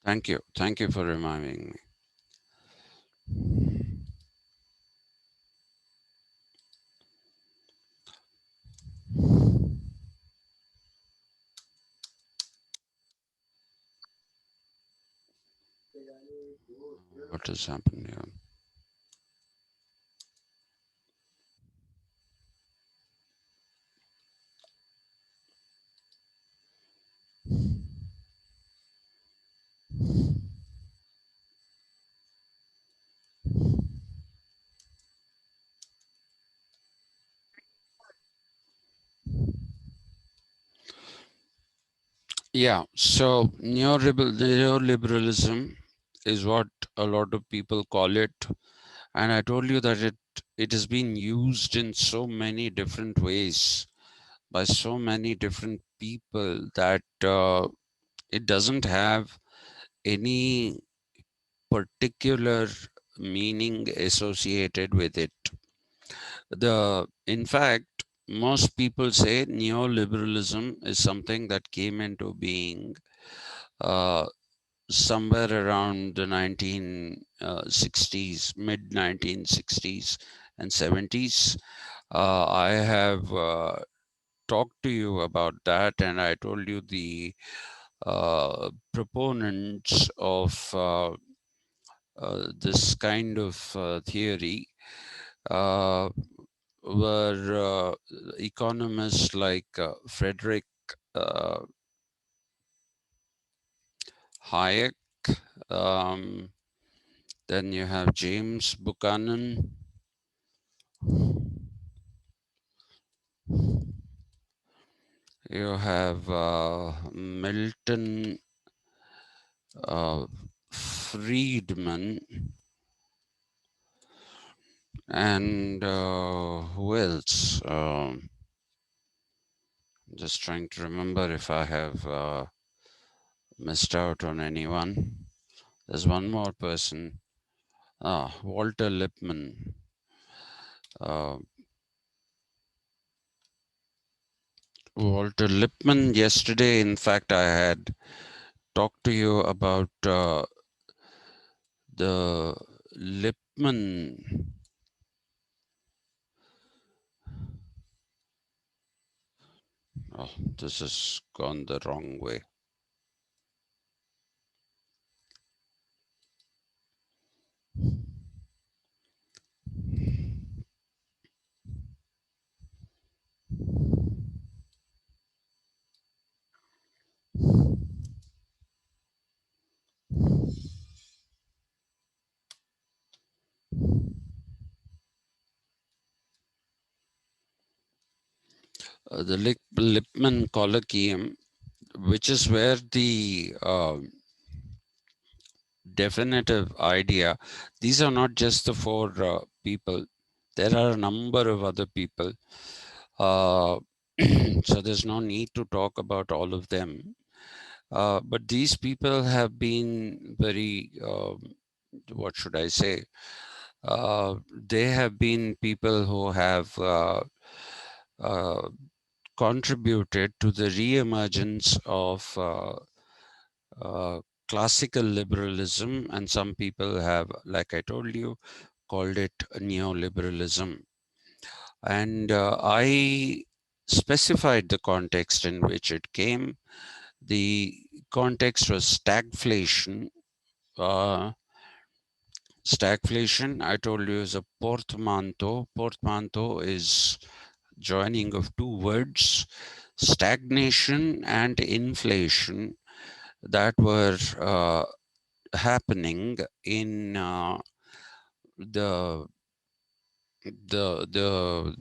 Thank you. Thank you for reminding me. What has happened here? Yeah, so neoliberalism is what a lot of people call it. And I told you that it has been used in so many different ways by so many different people that it doesn't have any particular meaning associated with it. In fact, most people say neoliberalism is something that came into being uh, somewhere around the 1960s, mid 1960s and 70s. I have talked to you about that, and I told you the proponents of this kind of theory uh, were economists like Frederick uh, Hayek. Um, then you have James Buchanan. You have Milton Friedman, and who else? Just trying to remember if I have missed out on anyone. There's one more person. Walter Lippmann. Uh, Walter Lippmann. Yesterday, in fact, I had talked to you about the Lippmann. Oh, this has gone the wrong way. The Lipmann Colloquium, which is where the definitive idea, these are not just the four people, there are a number of other people. Uh, so there's no need to talk about all of them. But these people have been very, what should I say? They have been people who have uh, contributed to the re-emergence of uh, classical liberalism, and some people have, like I told you, called it neoliberalism. And I specified the context in which it came. The context was stagflation. Uh, Stagflation, I told you, is a portmanteau. Portmanteau is joining of two words, stagnation and inflation, that were happening in the the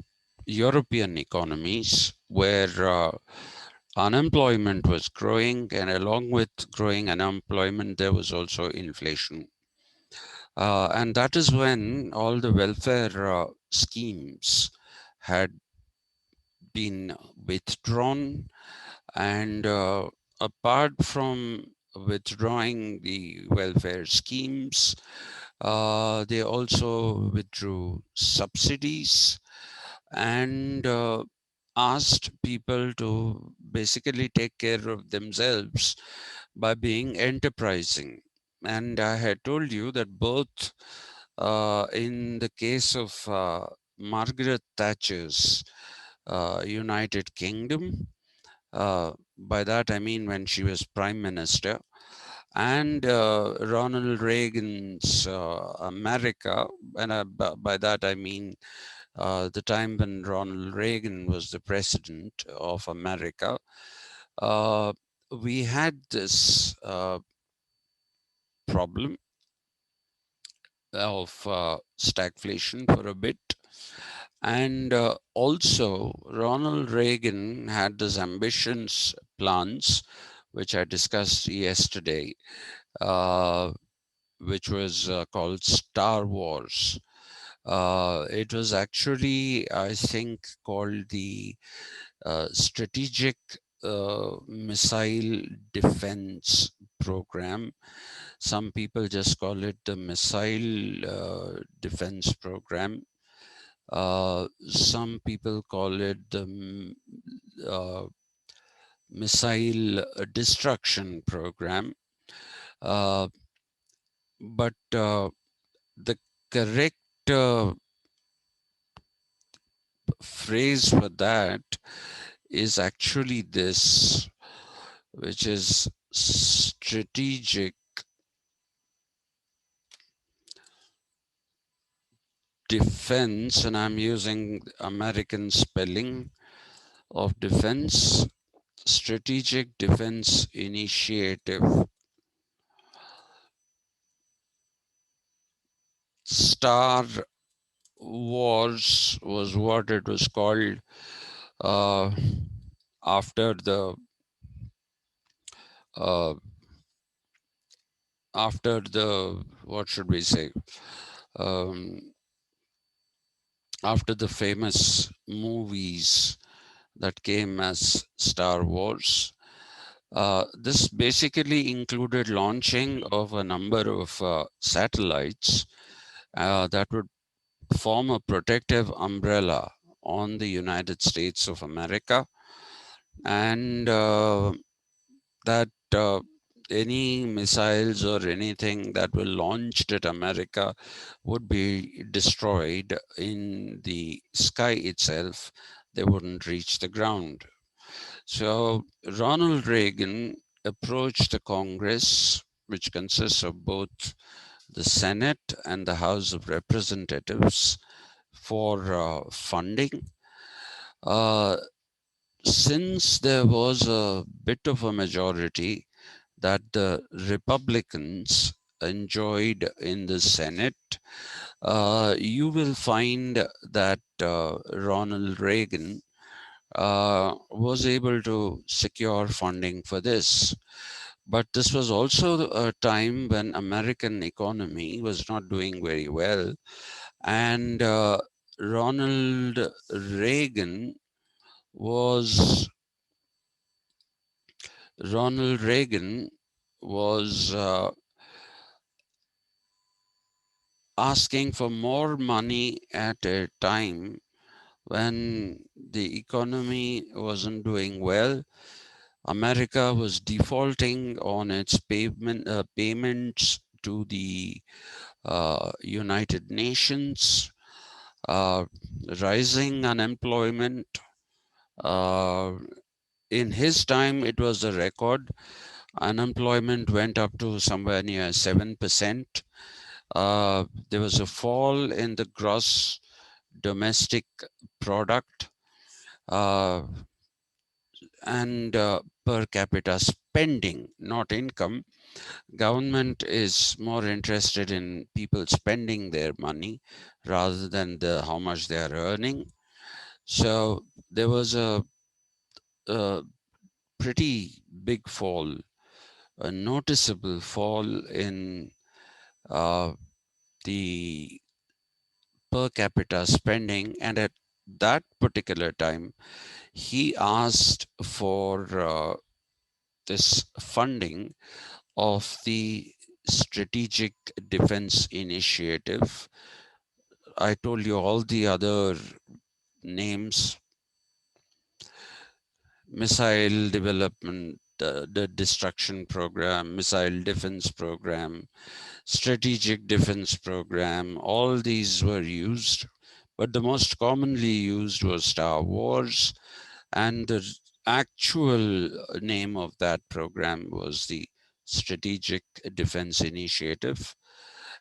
European economies, where unemployment was growing, and along with growing unemployment, there was also inflation. And that is when all the welfare schemes had been withdrawn. And apart from withdrawing the welfare schemes, they also withdrew subsidies and asked people to basically take care of themselves by being enterprising. And I had told you that both in the case of Margaret Thatcher's United Kingdom, by that I mean when she was Prime Minister, and Ronald Reagan's America, and by that I mean the time when Ronald Reagan was the president of America, uh, we had this problem of stagflation for a bit. And also, Ronald Reagan had these ambitions plans, which I discussed yesterday, uh, which was called Star Wars. It was actually, I think, called the Strategic Missile Defense Program. Some people just call it the Missile Defense Program. Some people call it the uh, Missile Destruction Program. Uh, but the correct phrase for that is actually this, which is strategic defense, and I'm using American spelling of defense, strategic defense initiative. Star Wars was what it was called uh, after the uh, what should we say, um, after the famous movies that came as Star Wars. This basically included launching of a number of satellites that would form a protective umbrella on the United States of America, and that any missiles or anything that were launched at America would be destroyed in the sky itself. They wouldn't reach the ground. So Ronald Reagan approached the Congress, which consists of both the Senate and the House of Representatives, for funding. Uh, since there was a bit of a majority that the Republicans enjoyed in the Senate, you will find that Ronald Reagan was able to secure funding for this. But this was also a time when American economy was not doing very well, and Ronald Reagan was Ronald Reagan was asking for more money at a time when the economy wasn't doing well. America was defaulting on its payments to the United Nations, uh, rising unemployment. Uh, in his time, it was a record. Unemployment went up to somewhere near 7%. There was a fall in the gross domestic product, uh, and per capita spending, not income. Government is more interested in people spending their money rather than how much they are earning. So there was a pretty big fall, a noticeable fall in uh, the per capita spending. And at that particular time, he asked for this funding of the Strategic Defense Initiative. I told you all the other names: missile development, the destruction program, missile defense program, strategic defense program, all these were used. But the most commonly used was Star Wars, and the actual name of that program was the Strategic Defense Initiative.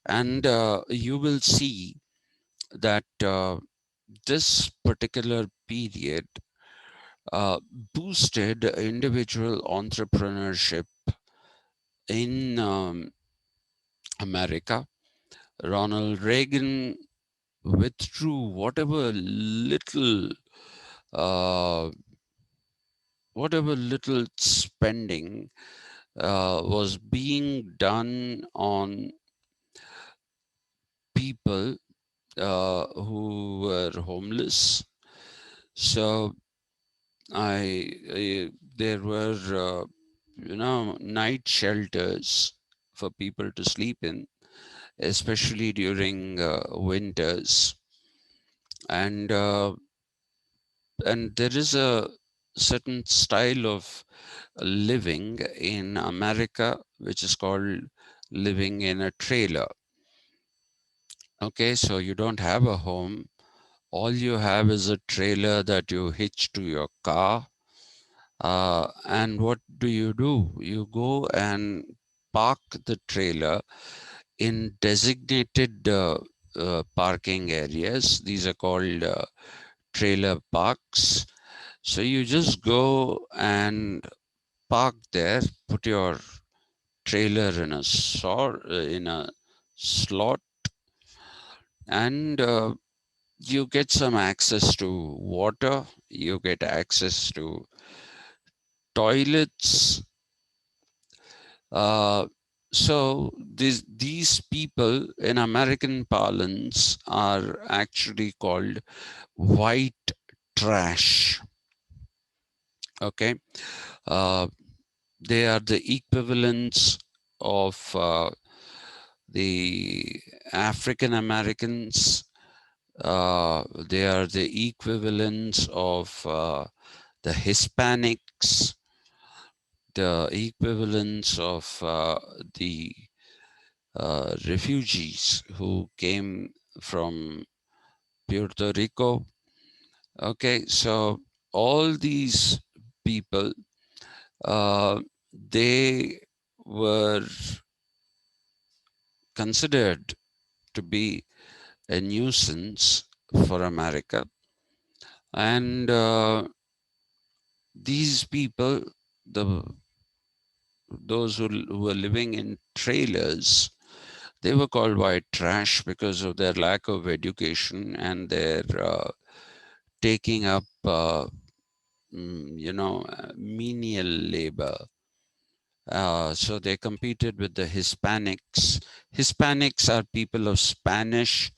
And you will see that this particular period boosted individual entrepreneurship in America. Ronald Reagan withdrew uh, whatever little spending was being done on people who were homeless. So there were night shelters for people to sleep in, especially during winters, and there is a certain style of living in America which is called living in a trailer. Okay, so you don't have a home. All you have is a trailer that you hitch to your car. And what do? You go and park the trailer in designated parking areas. These are called trailer parks. So you just go and park there, put your trailer in in a slot, and you get some access to water, you get access to toilets. Uh, so these people in American parlance are actually called white trash. Okay, uh, they are the equivalents of the African Americans. They are the equivalents of the Hispanics, the equivalents of the refugees who came from Puerto Rico. Okay, so all these people, uh, they were considered to be a nuisance for America. And these people, those who were living in trailers, they were called white trash because of their lack of education and their taking up, menial labor. So they competed with the Hispanics. Hispanics are people of Spanish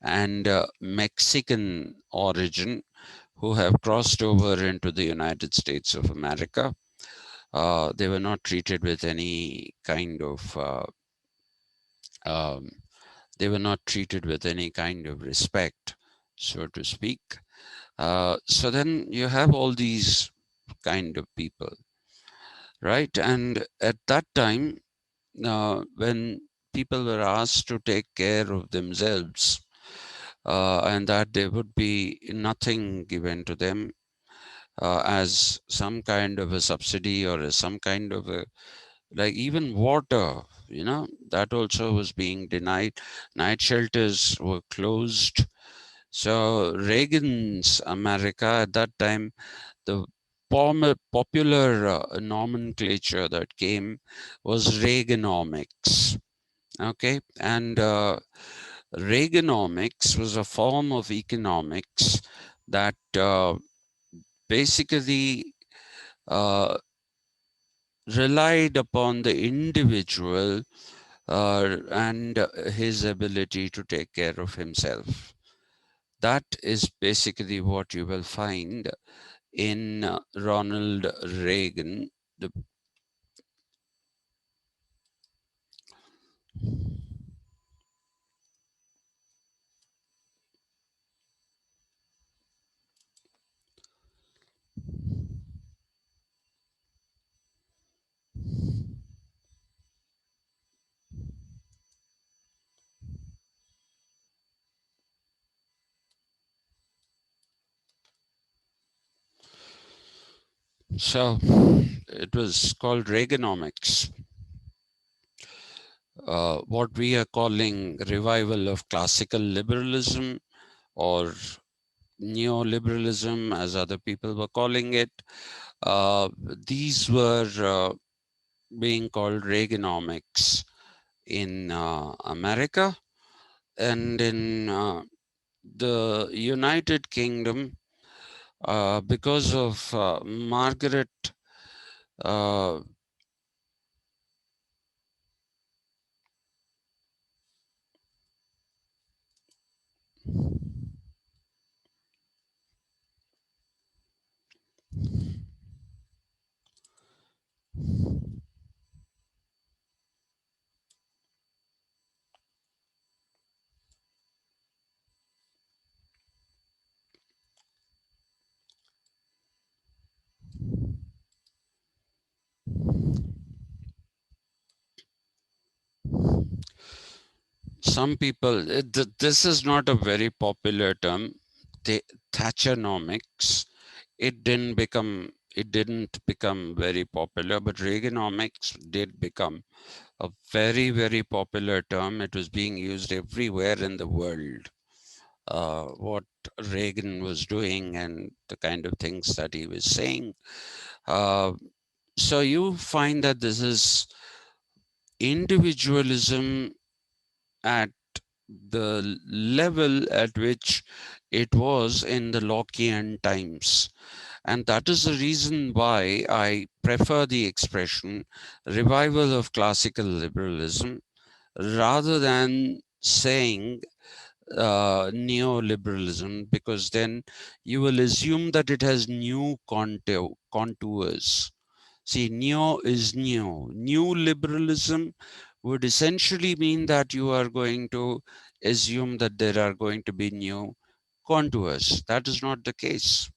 and Mexican origin who have crossed over into the United States of America. They were not treated with any kind of um, respect, so to speak. So then you have all these kind of people, right? And at that time, when people were asked to take care of themselves, and that there would be nothing given to them as some kind of a subsidy or as some kind of a, like even water, that also was being denied. Night shelters were closed. So Reagan's America at that time, the popular nomenclature that came was Reaganomics. Okay, and Reaganomics was a form of economics that basically uh, relied upon the individual and his ability to take care of himself. That is basically what you will find in Ronald Reagan. So it was called Reaganomics, what we are calling revival of classical liberalism or neoliberalism, as other people were calling it. Uh, these were being called Reaganomics in America, and in the United Kingdom, because of Margaret uh, some people, this is not a very popular term, Thatchernomics. It didn't become very popular, but Reaganomics did become a very, very popular term. It was being used everywhere in the world. What Reagan was doing and the kind of things that he was saying. Uh, so you find that this is individualism at the level at which it was in the Lockean times. And that is the reason why I prefer the expression revival of classical liberalism rather than saying neoliberalism, because then you will assume that it has new contours. See, neo is new. New liberalism would essentially mean that you are going to assume that there are going to be new contours. That is not the case.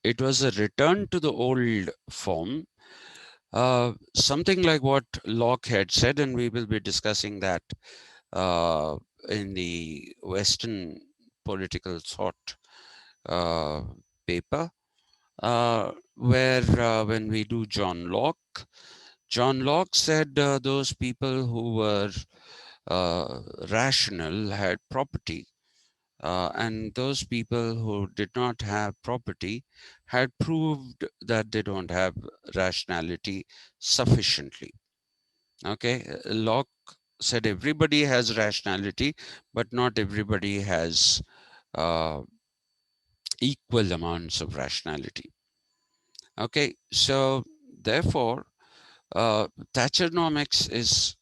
It was a return to the old form, something like what Locke had said, and we will be discussing that uh, in the Western political thought uh, paper, where when we do John Locke said those people who were rational had property, and those people who did not have property had proved that they don't have rationality sufficiently. Okay, Locke said everybody has rationality, but not everybody has uh, equal amounts of rationality. Okay, so therefore, Thatchernomics is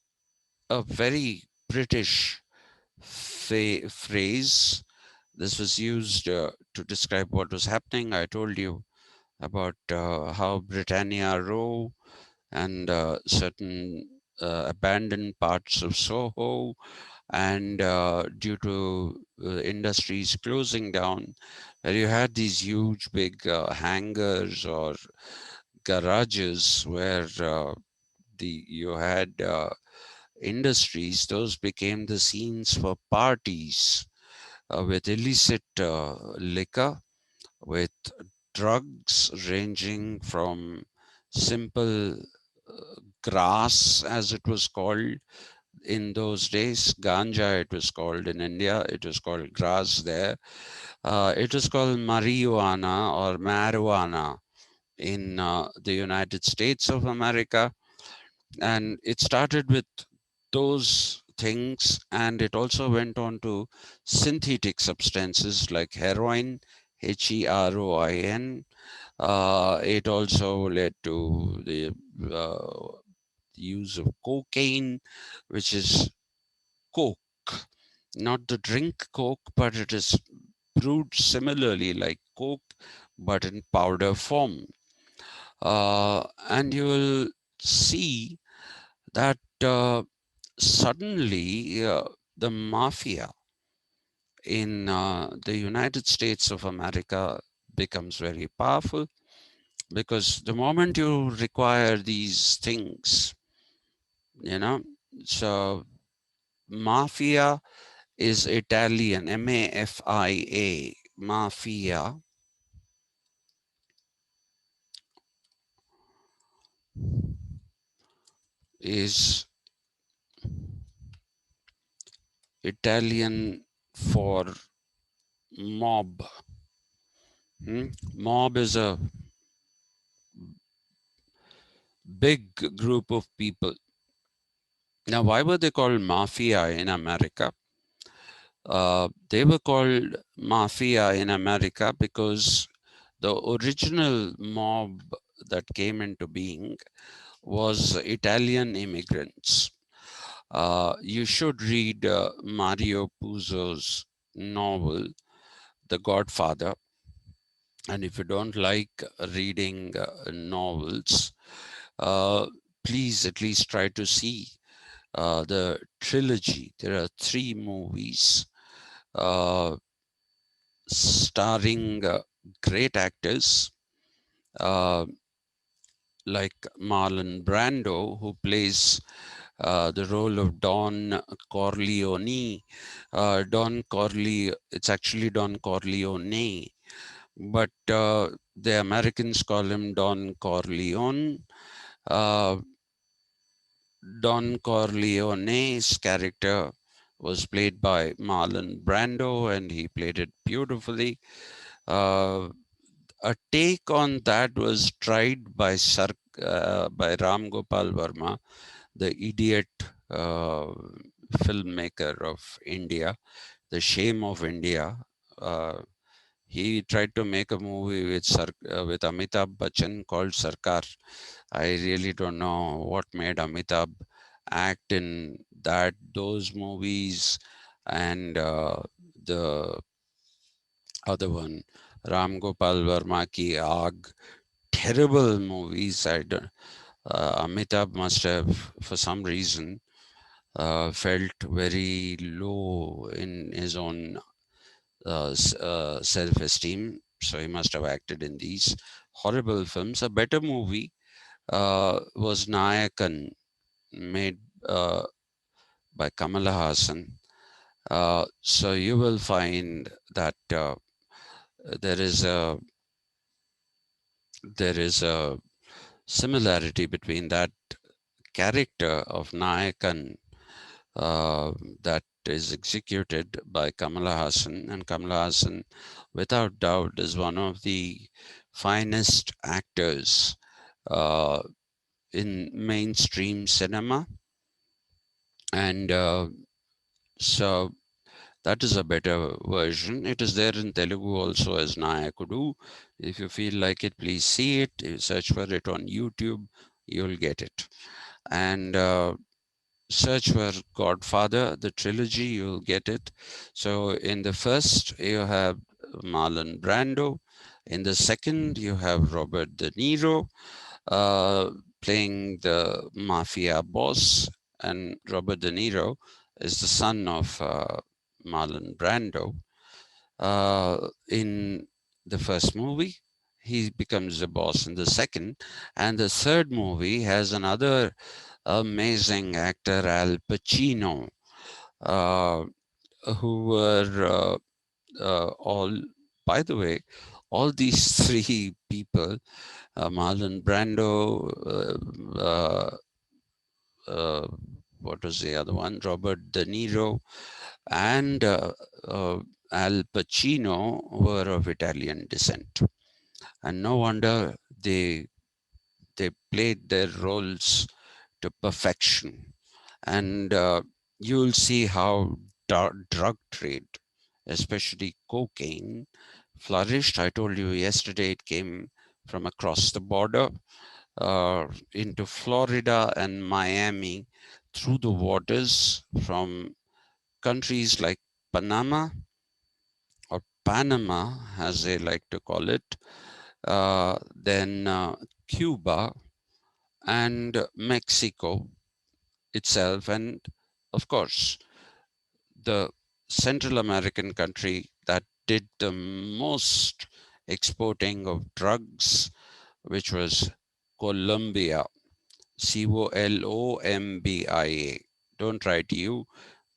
a very British phrase. This was used to describe what was happening. I told you about how Britannia Row and certain abandoned parts of Soho, and due to industries closing down, where you had these huge big hangars or garages where you had industries, those became the scenes for parties with illicit liquor, with drugs ranging from simple grass, as it was called in those days, ganja, it was called in India, it was called grass there. It was called marijuana or marijuana in the United States of America. And it started with those things, and it also went on to synthetic substances like heroin, Heroin. It also led to the use of cocaine, which is coke, not the drink coke, but it is brewed similarly like coke, but in powder form. And you will see that suddenly the mafia in the United States of America becomes very powerful, because the moment you require these things, you know, so mafia is Italian, Mafia, mafia, is Italian for mob. Mob is a big group of people. Now, why were they called mafia in America? They were called mafia in America because the original mob that came into being was Italian immigrants. You should read Mario Puzo's novel, The Godfather. And if you don't like reading novels, uh, please at least try to see the trilogy. There are 3 movies uh, starring great actors uh, like Marlon Brando, who plays the role of Don Corleone. It's actually Don Corleone, but the Americans call him Don Corleone. Uh, Don Corleone's character was played by Marlon Brando, and he played it beautifully. Uh, a take on that was tried by Ram Gopal Verma, the idiot uh, filmmaker of India, the shame of India. Uh, he tried to make a movie with Amitabh Bachchan called Sarkar. I really don't know what made Amitabh act in those movies, and the other one, Ram Gopal Verma Ki Aag. Terrible movies. Amitabh must have, for some reason, felt very low in his own self-esteem. So he must have acted in these horrible films. A better movie was Nayakan, made by Kamala Hassan. So you will find that there is a there is a similarity between that character of Nayakan uh, that is executed by Kamala Hassan, and Kamala Hassan, without doubt, is one of the finest actors uh, in mainstream cinema, and so that is a better version. It is there in Telugu also as Nayakudu. If you feel like it, please see it. You search for it on YouTube, you'll get it. And search for Godfather, the trilogy, you'll get it. So in the first, you have Marlon Brando. In the second, you have Robert De Niro uh, playing the mafia boss. And Robert De Niro is the son of Marlon Brando. In the first movie, he becomes the boss in the second. And the third movie has another amazing actor, Al Pacino, uh, who were all, by the way, all these 3 people, Marlon Brando, what was the other one? Robert De Niro, and Al Pacino were of Italian descent. And no wonder they played their roles to perfection. And you'll see how drug trade, especially cocaine, flourished. I told you yesterday it came from across the border into Florida and Miami through the waters from countries like Panama, or Panama, as they like to call it, then Cuba and Mexico itself, and of course, the Central American country that did the most exporting of drugs, which was Colombia, Colombia. Don't write you,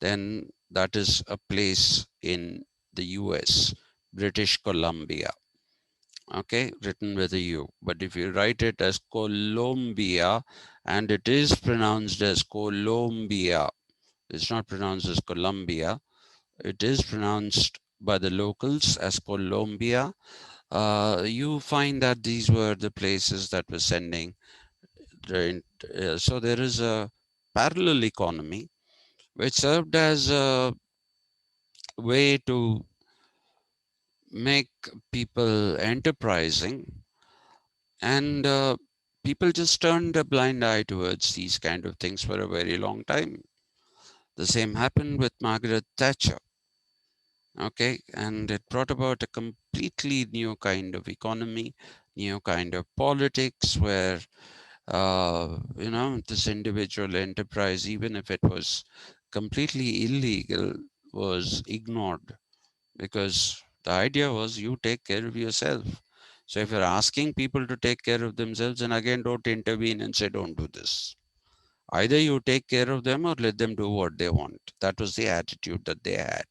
then that is a place in the US, British Columbia. okay, written with a U. But if you write it as Colombia, and it is pronounced as Colombia, it's not pronounced as Colombia, it is pronounced by the locals as Colombia. You find that these were the places that were sending. So there is a parallel economy which served as a way to make people enterprising, and people just turned a blind eye towards these kind of things for a very long time. The same happened with Margaret Thatcher. Okay, and it brought about a completely new kind of economy, new kind of politics, where this individual enterprise, even if it was completely illegal, was ignored, because the idea was you take care of yourself. So if you're asking people to take care of themselves, and again, don't intervene and say don't do this. Either you take care of them or let them do what they want. That was the attitude that they had.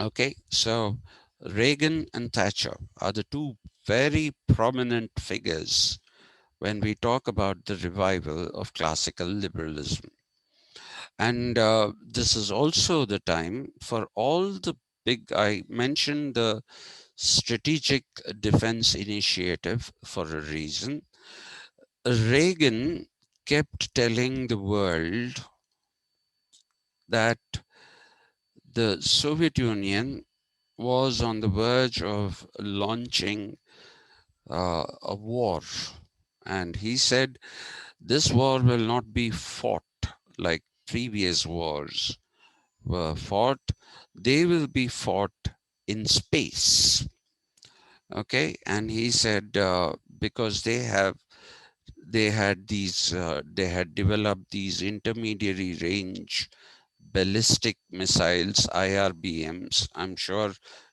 Okay, so Reagan and Thatcher are the two very prominent figures when we talk about the revival of classical liberalism. And this is also the time for all the I mentioned the Strategic Defense Initiative for a reason. Reagan kept telling the world that the Soviet Union was on the verge of launching a war. And he said, this war will not be fought like previous wars were fought. They will be fought in space. Okay. And he said, because they had developed these intermediary range ballistic missiles, IRBMs. I'm sure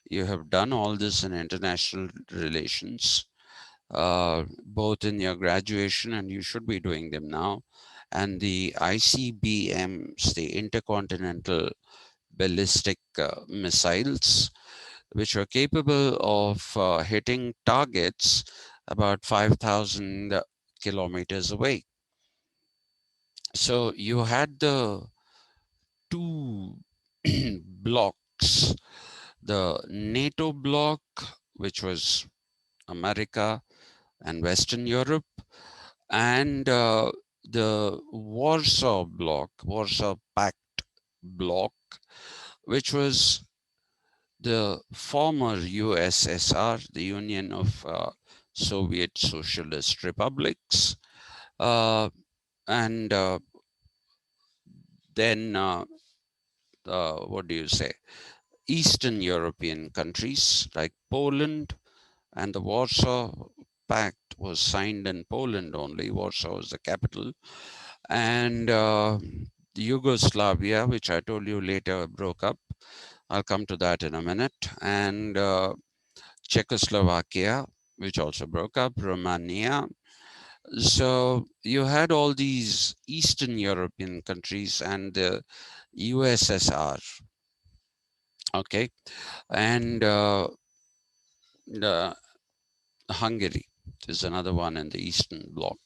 you have done all this in international relations, both in your graduation, and you should be doing them now. And the ICBMs, the intercontinental ballistic missiles, which were capable of hitting targets about 5,000 kilometers away. So you had the two blocks, the NATO bloc, which was America and Western Europe, and the Warsaw Pact bloc, which was the former USSR, the Union of Soviet Socialist Republics, uh, and then what do you say? Eastern European countries like Poland, and the Warsaw Pact was signed in Poland only. Warsaw was the capital. And Yugoslavia, which I told you later broke up. I'll come to that in a minute. And Czechoslovakia, which also broke up, Romania. So you had all these Eastern European countries and the USSR. Okay. And the Hungary is another one in the Eastern Bloc,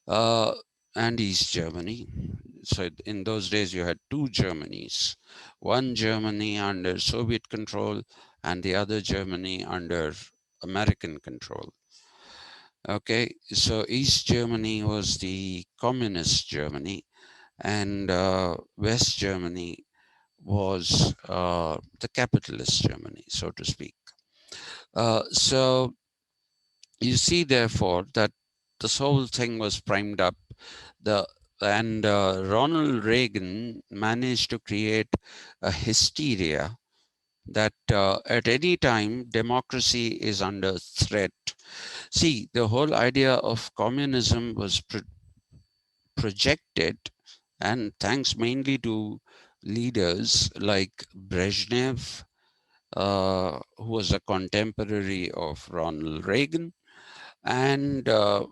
uh, and East Germany. So in those days, you had two Germanys, one Germany under Soviet control and the other Germany under American control. Okay, so East Germany was the communist Germany, and West Germany was the capitalist Germany, so to speak. So you see, therefore, that this whole thing was primed up. Ronald Reagan managed to create a hysteria that at any time democracy is under threat. See, the whole idea of communism was projected, and thanks mainly to leaders like Brezhnev, who was a contemporary of Ronald Reagan, and uh,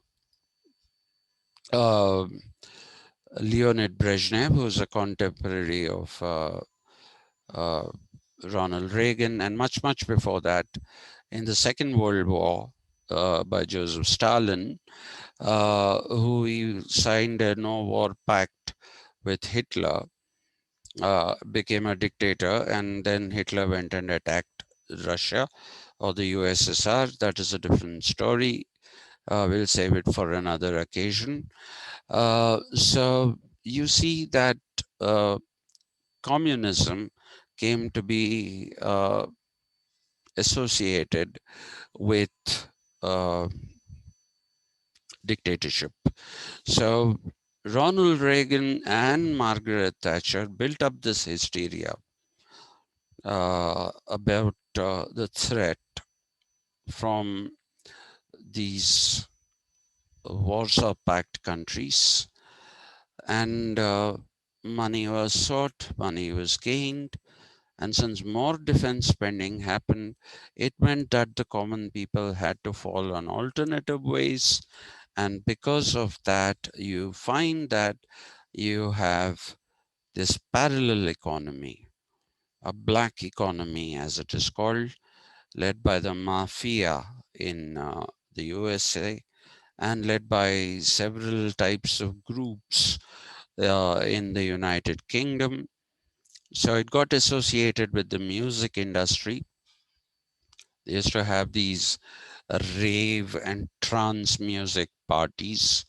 Leonid Brezhnev, who was a contemporary of uh, Ronald Reagan, and much, much before that. in the Second World War by Joseph Stalin, who he signed a no war pact with Hitler, became a dictator, and then Hitler went and attacked Russia or the USSR. That is a different story. We'll save it for another occasion. So you see that communism came to be associated with uh, dictatorship. So Ronald Reagan and Margaret Thatcher built up this hysteria about the threat from these Warsaw Pact countries, and money was sought, money was gained, and since more defense spending happened, it meant that the common people had to fall on alternative ways, and because of that, you find that you have this parallel economy, a black economy as it is called, led by the Mafia in the USA and led by several types of groups in the United Kingdom. So it got associated with the music industry. They used to have these rave and trance music parties.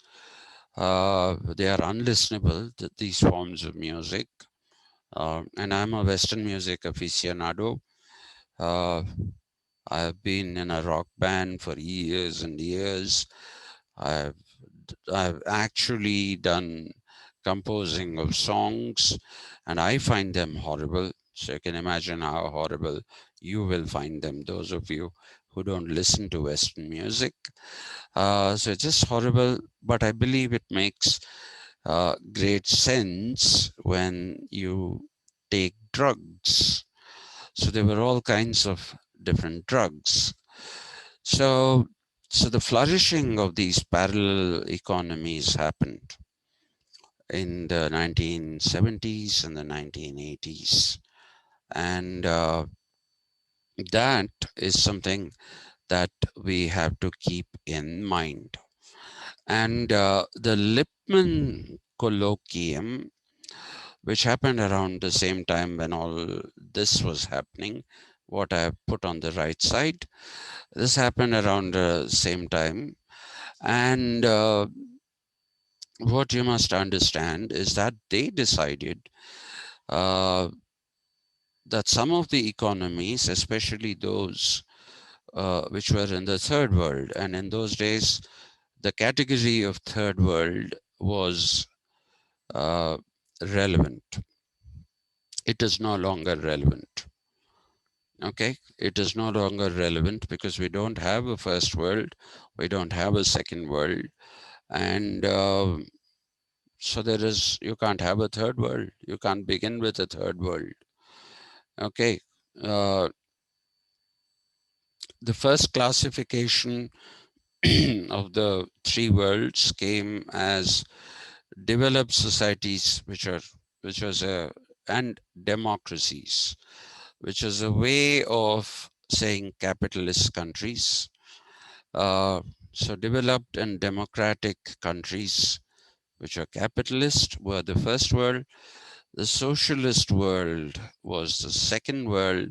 They are unlistenable, these forms of music. And I'm a Western music aficionado. Uh, I've been in a rock band for years and years. I've I've actually done composing of songs, and I find them horrible. So you can imagine how horrible you will find them, those of you who don't listen to Western music. So it's just horrible, but I believe it makes great sense when you take drugs. So there were all kinds of different drugs. So, so the flourishing of these parallel economies happened in the 1970s and the 1980s. And that is something that we have to keep in mind. And the Lipmann Colloquium, which happened around the same time when all this was happening, what I have put on the right side, this happened around the same time. And what you must understand is that they decided uh, that some of the economies, especially those which were in the third world, and in those days, the category of third world was uh, relevant. It is no longer relevant. Okay, it is no longer relevant because we don't have a first world, we don't have a second world, and so there is, you can't have a third world. You can't begin with a third world. Okay. Uh, the first classification of the three worlds came as developed societies, which was a and democracies, which was a way of saying capitalist countries. Uh, so developed and democratic countries, which are capitalist, were the first world. The socialist world was the second world,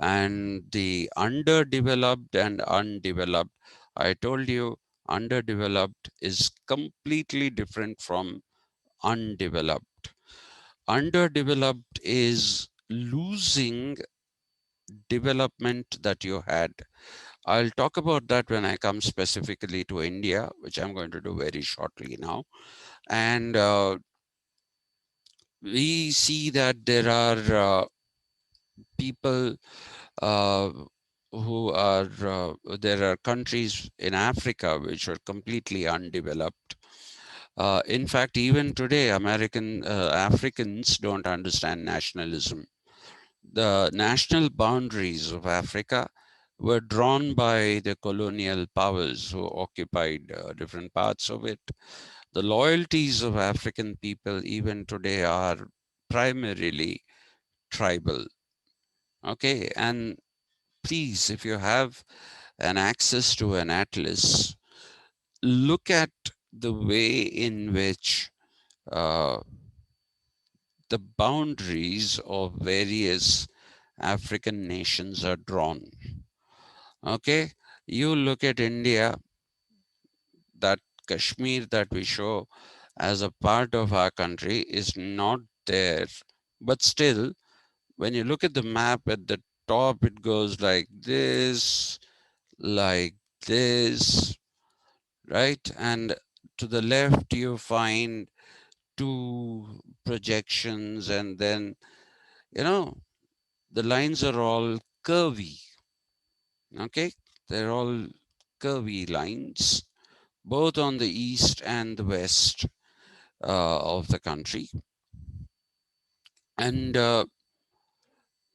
and the underdeveloped and undeveloped. I told you, underdeveloped is completely different from undeveloped. Underdeveloped is losing development that you had. I'll talk about that when I come specifically to India, which I'm going to do very shortly now. And we see that there are people uh, who are there are countries in Africa which are completely undeveloped. In fact, even today, American Africans don't understand nationalism. The national boundaries of Africa were drawn by the colonial powers who occupied different parts of it. The loyalties of African people even today are primarily tribal. Okay, and please, if you have an access to an atlas, look at the way in which uh, the boundaries of various African nations are drawn. Okay, you look at India, that Kashmir that we show as a part of our country is not there. But still, when you look at the map at the top, it goes like this, right? And to the left, you find two projections, and then, you know, the lines are all curvy, okay? They're all curvy lines, both on the east and the west of the country. And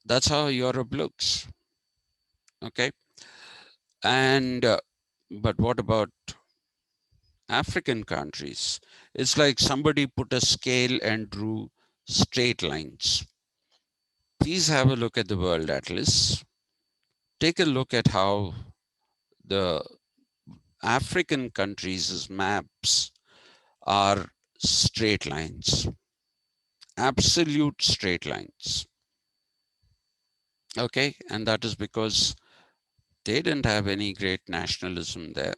that's how Europe looks, okay? And but what about African countries? It's like somebody put a scale and drew straight lines. Please have a look at the World Atlas. Take a look at how the African countries' maps are straight lines, absolute straight lines. Okay, and that is because they didn't have any great nationalism there.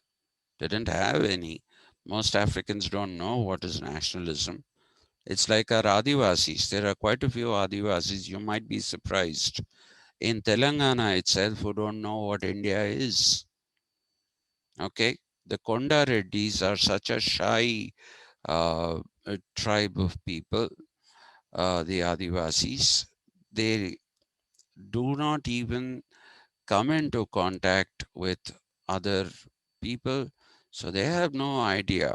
They didn't have any. Most Africans don't know what is nationalism. It's like our Adivasis. There are quite a few Adivasis. You might be surprised in Telangana itself who don't know what India is. Okay, the Konda Reddis are such a shy tribe of people, the Adivasis. They do not even come into contact with other people, so they have no idea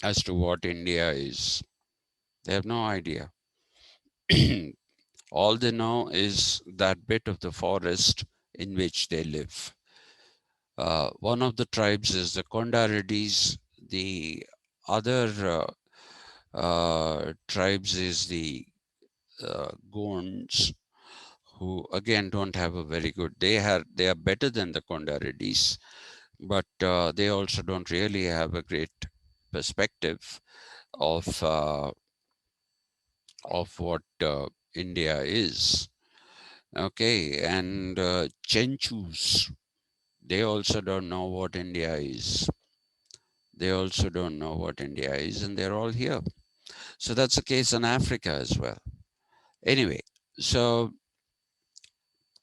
as to what India is. They have no idea. All they know is that bit of the forest in which they live. One of the tribes is the Konda Reddis. The other tribes is the Gonds, who again don't have a very good. They are better than the Konda Reddis, but they also don't really have a great perspective of what India is. Okay, and Chenchus, they also don't know what India is. They also don't know what India is, and they're all here. So that's the case in Africa as well. Anyway, so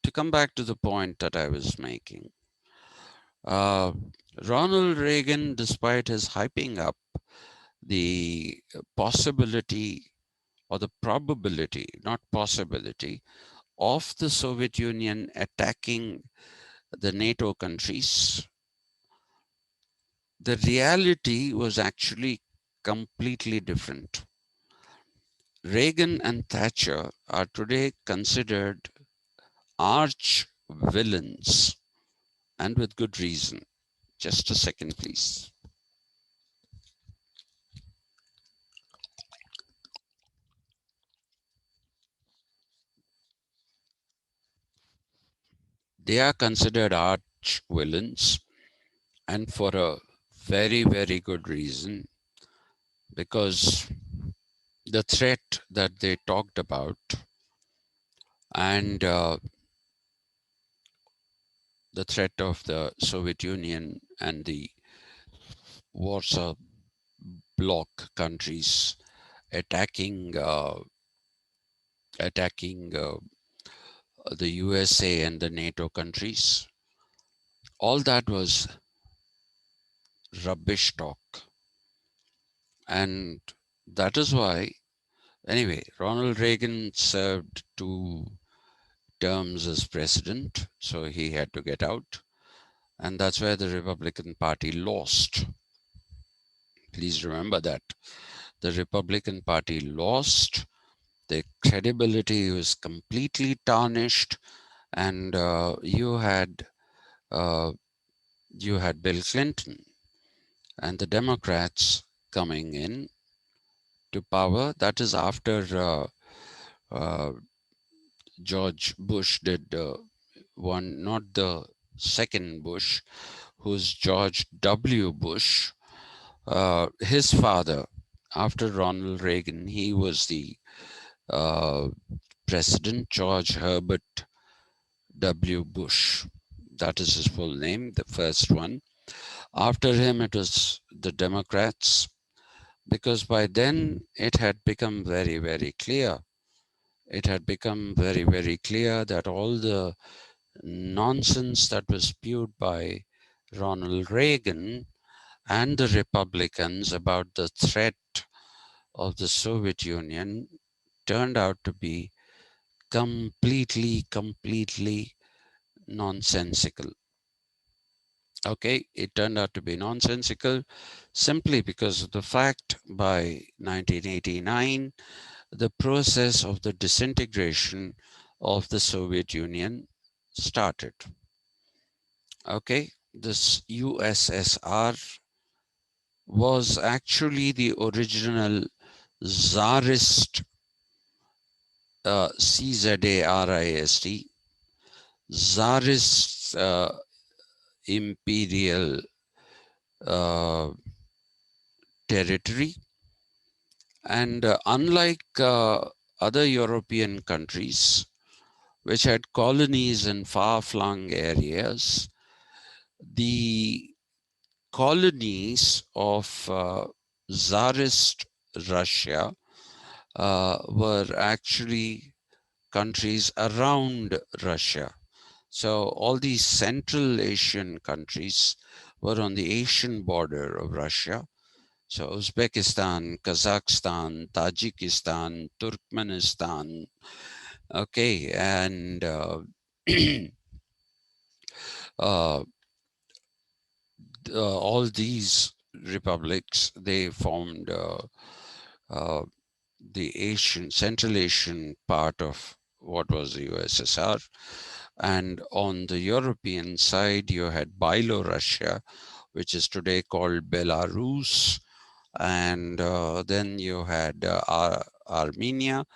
to come back to the point that I was making, uh, Ronald Reagan, despite his hyping up the possibility or the probability, not possibility, of the Soviet Union attacking the NATO countries, the reality was actually completely different. Reagan and Thatcher are today considered arch villains, and with good reason. Just a second, please. They are considered arch villains, and for a very, very good reason, because the threat that they talked about and the threat of the Soviet Union and the Warsaw Bloc countries attacking the USA and the NATO countries, all that was rubbish talk. And that is why, anyway, Ronald Reagan served 2 terms as president, so he had to get out. And that's where the Republican Party lost. Please remember that. The Republican Party lost. Their credibility was completely tarnished. And uh, you had Bill Clinton and the Democrats coming in to power. That is after uh, George Bush did one, not the second Bush, who's George W. Bush. His father, after Ronald Reagan, he was the uh, President George Herbert W. Bush. That is his full name, the first one. After him, it was the Democrats, because by then it had become very, very clear. It had become very, very clear that all the nonsense that was spewed by Ronald Reagan and the Republicans about the threat of the Soviet Union turned out to be completely nonsensical. Okay, it turned out to be nonsensical simply because of the fact by 1989, the process of the disintegration of the Soviet Union started. Okay, this USSR was actually the original Tsarist, Czarist, Tsarist imperial uh, territory. And unlike other European countries, which had colonies in far-flung areas, the colonies of Tsarist Russia were actually countries around Russia. So all these Central Asian countries were on the Asian border of Russia. So Uzbekistan, Kazakhstan, Tajikistan, Turkmenistan, okay, and uh, all these republics, they formed uh, the Central Asian part of what was the USSR. And on the European side, you had Byelorussian, which is today called Belarus. And then you had Armenia,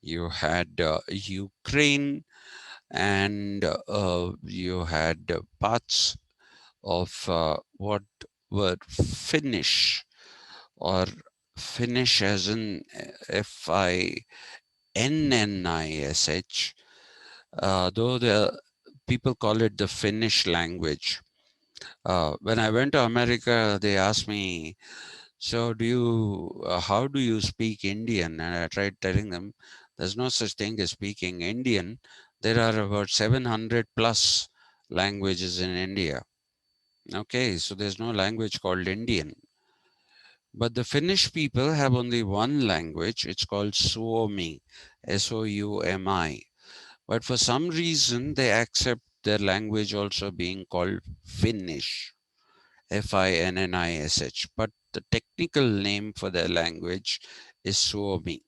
you had Ukraine, and you had parts of what were Finnish, or Finnish as in Finnish, though the people call it the Finnish language. When I went to America, they asked me, so how do you speak Indian? And I tried telling them, there's no such thing as speaking Indian. There are about 700 plus languages in India. Okay, so there's no language called Indian. But the Finnish people have only one language. It's called Suomi, Soumi. But for some reason, they accept their language also being called Finnish, Finnish. But the technical name for their language is Suomi.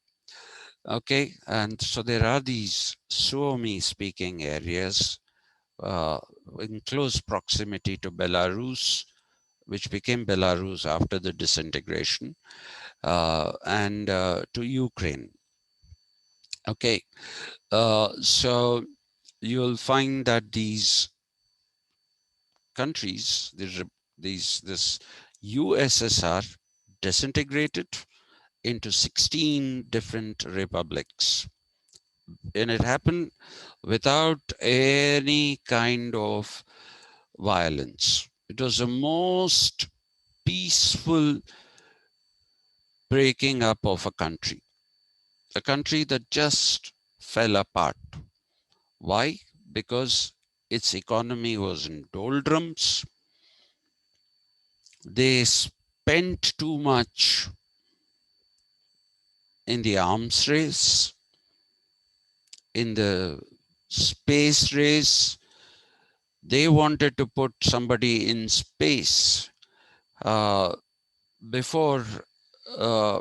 Okay, and so there are these Suomi speaking areas uh, in close proximity to Belarus, which became Belarus after the disintegration, and to Ukraine. Okay, so you'll find that these countries, this USSR disintegrated into 16 different republics. And it happened without any kind of violence. It was the most peaceful breaking up of a country that just fell apart. Why? Because its economy was in doldrums. They spent too much in the arms race, in the space race. They wanted to put somebody in space uh, before uh,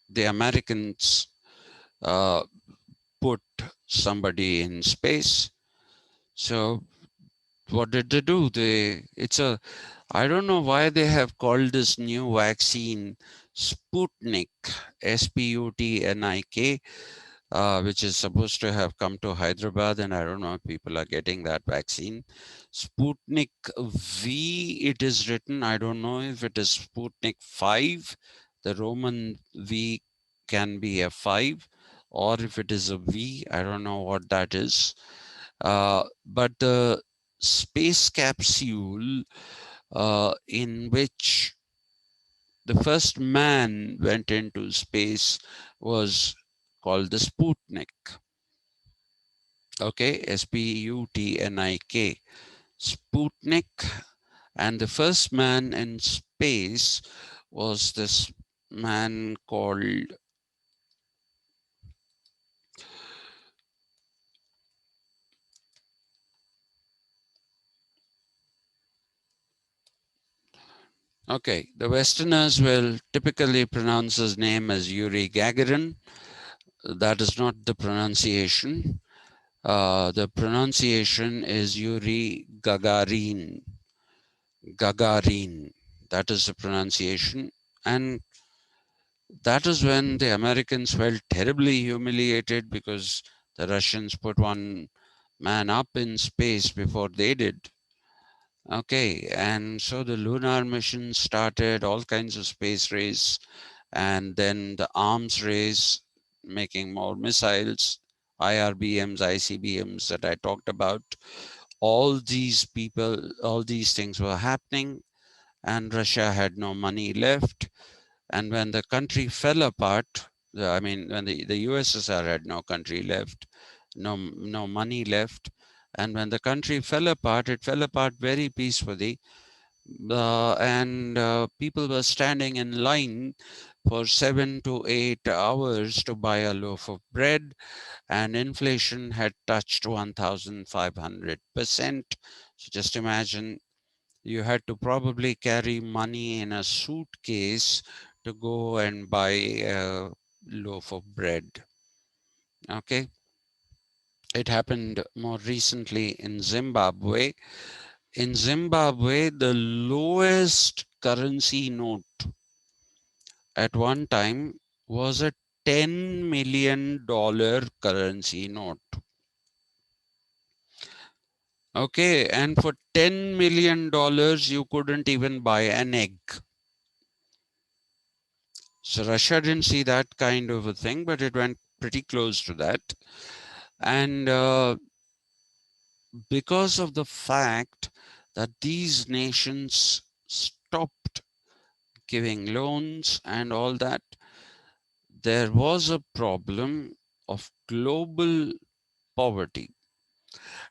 the Americans uh, put somebody in space. So what did they do? I don't know why they have called this new vaccine Sputnik, Sputnik. which is supposed to have come to Hyderabad, and I don't know if people are getting that vaccine. Sputnik V, it is written. I don't know if it is Sputnik 5. The Roman V can be a 5, or if it is a V, I don't know what that is. But the space capsule in which the first man went into space was called the Sputnik. Okay, Sputnik. Sputnik. And the first man in space was this man called, okay, the Westerners will typically pronounce his name as Yuri Gagarin. That is not the pronunciation. The pronunciation is Yuri Gagarin. Gagarin. That is the pronunciation. And that is when the Americans felt terribly humiliated because the Russians put one man up in space before they did. Okay, and so the lunar mission started, all kinds of space race, and then the arms race, making more missiles, IRBMs, ICBMs that I talked about. All these people, all these things were happening, and Russia had no money left. And when the country fell apart, I mean, when the USSR had no country left, no money left, and when the country fell apart, it fell apart very peacefully. And people were standing in line for 7 to 8 hours to buy a loaf of bread, and inflation had touched 1,500%. So just imagine, you had to probably carry money in a suitcase to go and buy a loaf of bread. Okay. It happened more recently in Zimbabwe. In Zimbabwe, the lowest currency note at one time was a $10 million currency note. Okay, and for $10 million, you couldn't even buy an egg. So Russia didn't see that kind of a thing, but it went pretty close to that. And because of the fact that these nations stopped giving loans and all that, there was a problem of global poverty.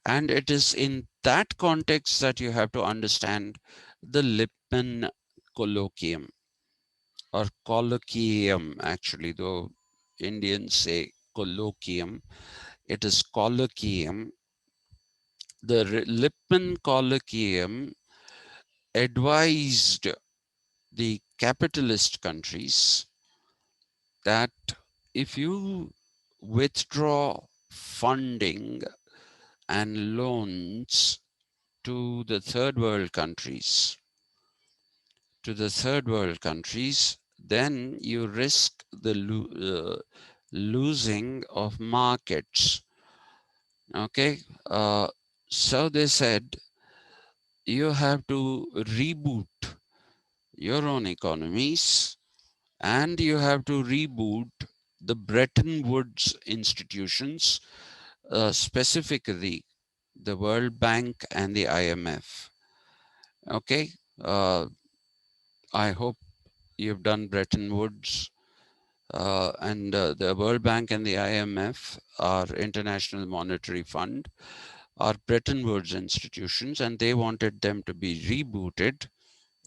And it is in that context that you have to understand the Lipmann Colloquium, or Colloquium, actually, though Indians say Colloquium, it is Colloquium. The Lipmann Colloquium advised the capitalist countries that if you withdraw funding and loans to the third world countries, then you risk the losing of markets. Okay, so they said you have to reboot your own economies, and you have to reboot the Bretton Woods institutions, specifically the World Bank and the IMF. Okay, I hope you've done Bretton Woods. And the World Bank and the IMF, our International Monetary Fund, are Bretton Woods institutions, and they wanted them to be rebooted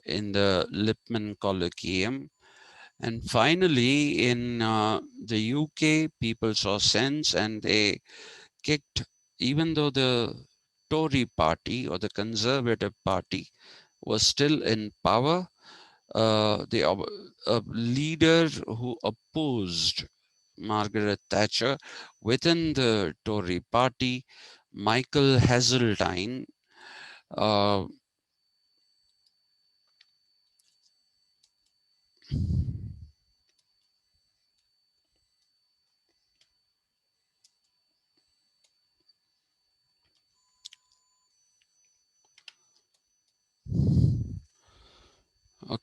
in the Lipmann Colloquium. And finally, in the UK, people saw sense and they kicked, even though the Tory party or the Conservative party was still in power, a leader who opposed Margaret Thatcher within the Tory party, Michael Heseltine, uh,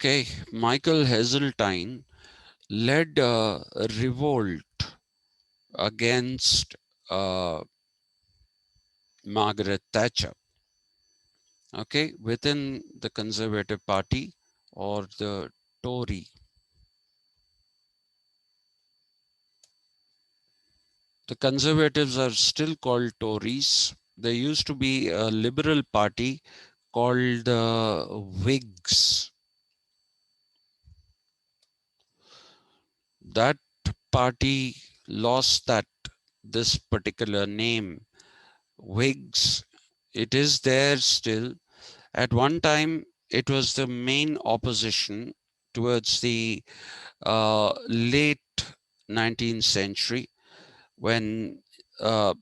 Okay, Michael Heseltine led a revolt against Margaret Thatcher, okay, within the Conservative Party or the Tory. The Conservatives are still called Tories. There used to be a Liberal Party called the Whigs. That party lost this particular name, Whigs. It is there still. At one time, it was the main opposition towards the late 19th century when uh,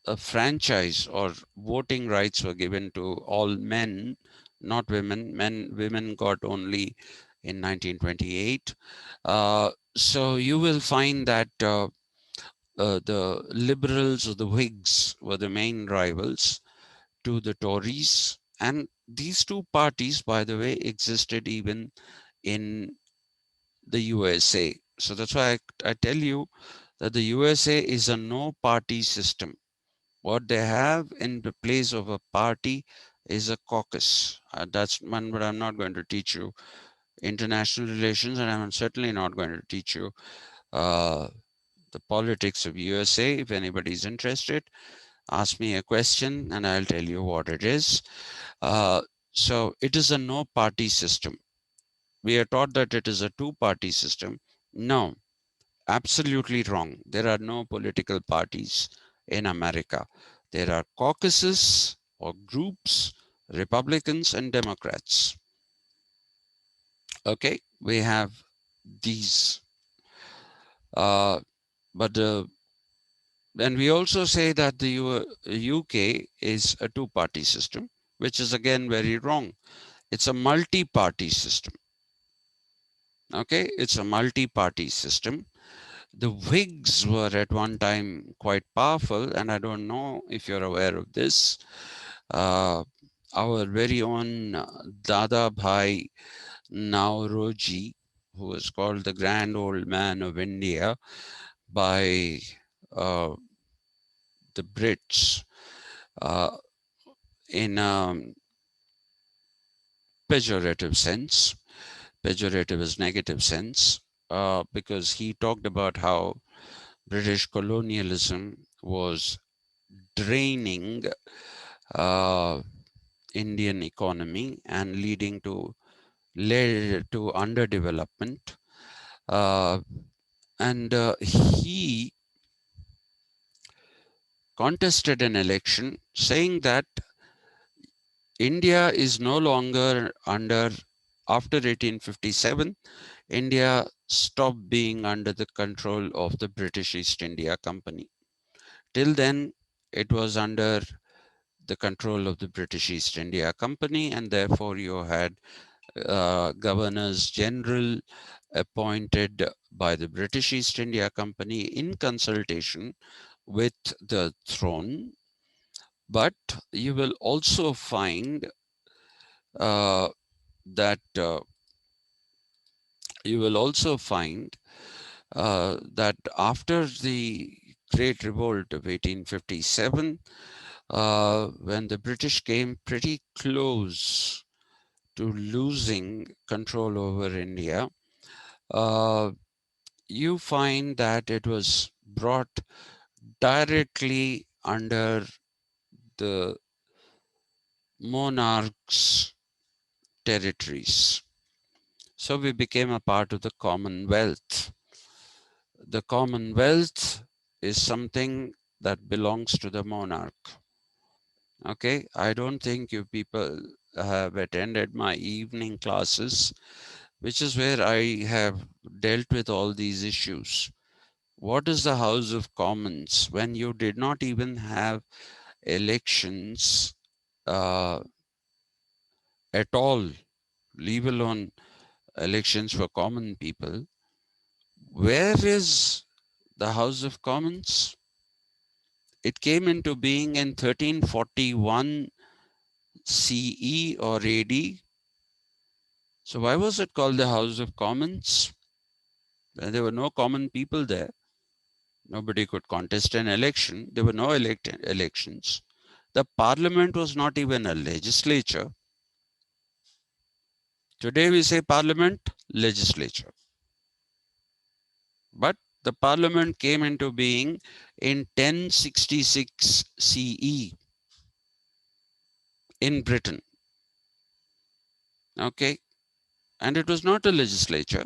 a franchise or voting rights were given to all men, not women. Women got only in 1928. So you will find that the Liberals or the Whigs were the main rivals to the Tories. And these two parties, by the way, existed even in the USA. So that's why I tell you that the USA is a no party system. What they have in the place of a party is a caucus. That's one, but I'm not going to teach you international relations, and I'm certainly not going to teach you uh, the politics of USA. If anybody's interested, ask me a question and I'll tell you what it is. So it is a no party system. We are taught that it is a two-party system. No, absolutely wrong. There are no political parties in America. There are caucuses or groups, Republicans and Democrats. Okay, we have these. Uh, but and we also say that the UK is a two-party system, which is again very wrong. It's a multi-party system. Okay, it's a multi-party system. The Whigs were at one time quite powerful, and I don't know if you're aware of this. Uh, our very own Dada Bhai Nauroji, who was called the Grand Old Man of India by uh, the Brits uh, in a pejorative sense. Pejorative is negative sense, because he talked about how British colonialism was draining uh, Indian economy and leading to led to underdevelopment. Uh, and he contested an election saying that India is no longer under, after 1857, India stopped being under the control of the British East India Company. Till then, it was under the control of the British East India Company, and therefore you had governors general appointed by the British East India Company in consultation with the throne. But you will also find uh, that after the Great Revolt of 1857, when the British came pretty close to losing control over India, uh, you find that it was brought directly under the monarch's territories. So we became a part of the Commonwealth. The Commonwealth is something that belongs to the monarch. Okay, I don't think you people have attended my evening classes, which is where I have dealt with all these issues. What is the House of Commons when you did not even have elections uh, at all, leave alone elections for common people? Where is the House of Commons? It came into being in 1341 CE or AD. So why was it called the House of Commons? There were no common people there. Nobody could contest an election. There were no elections. The parliament was not even a legislature. Today we say parliament, legislature. But the parliament came into being in 1066 CE in Britain. Okay. And it was not a legislature.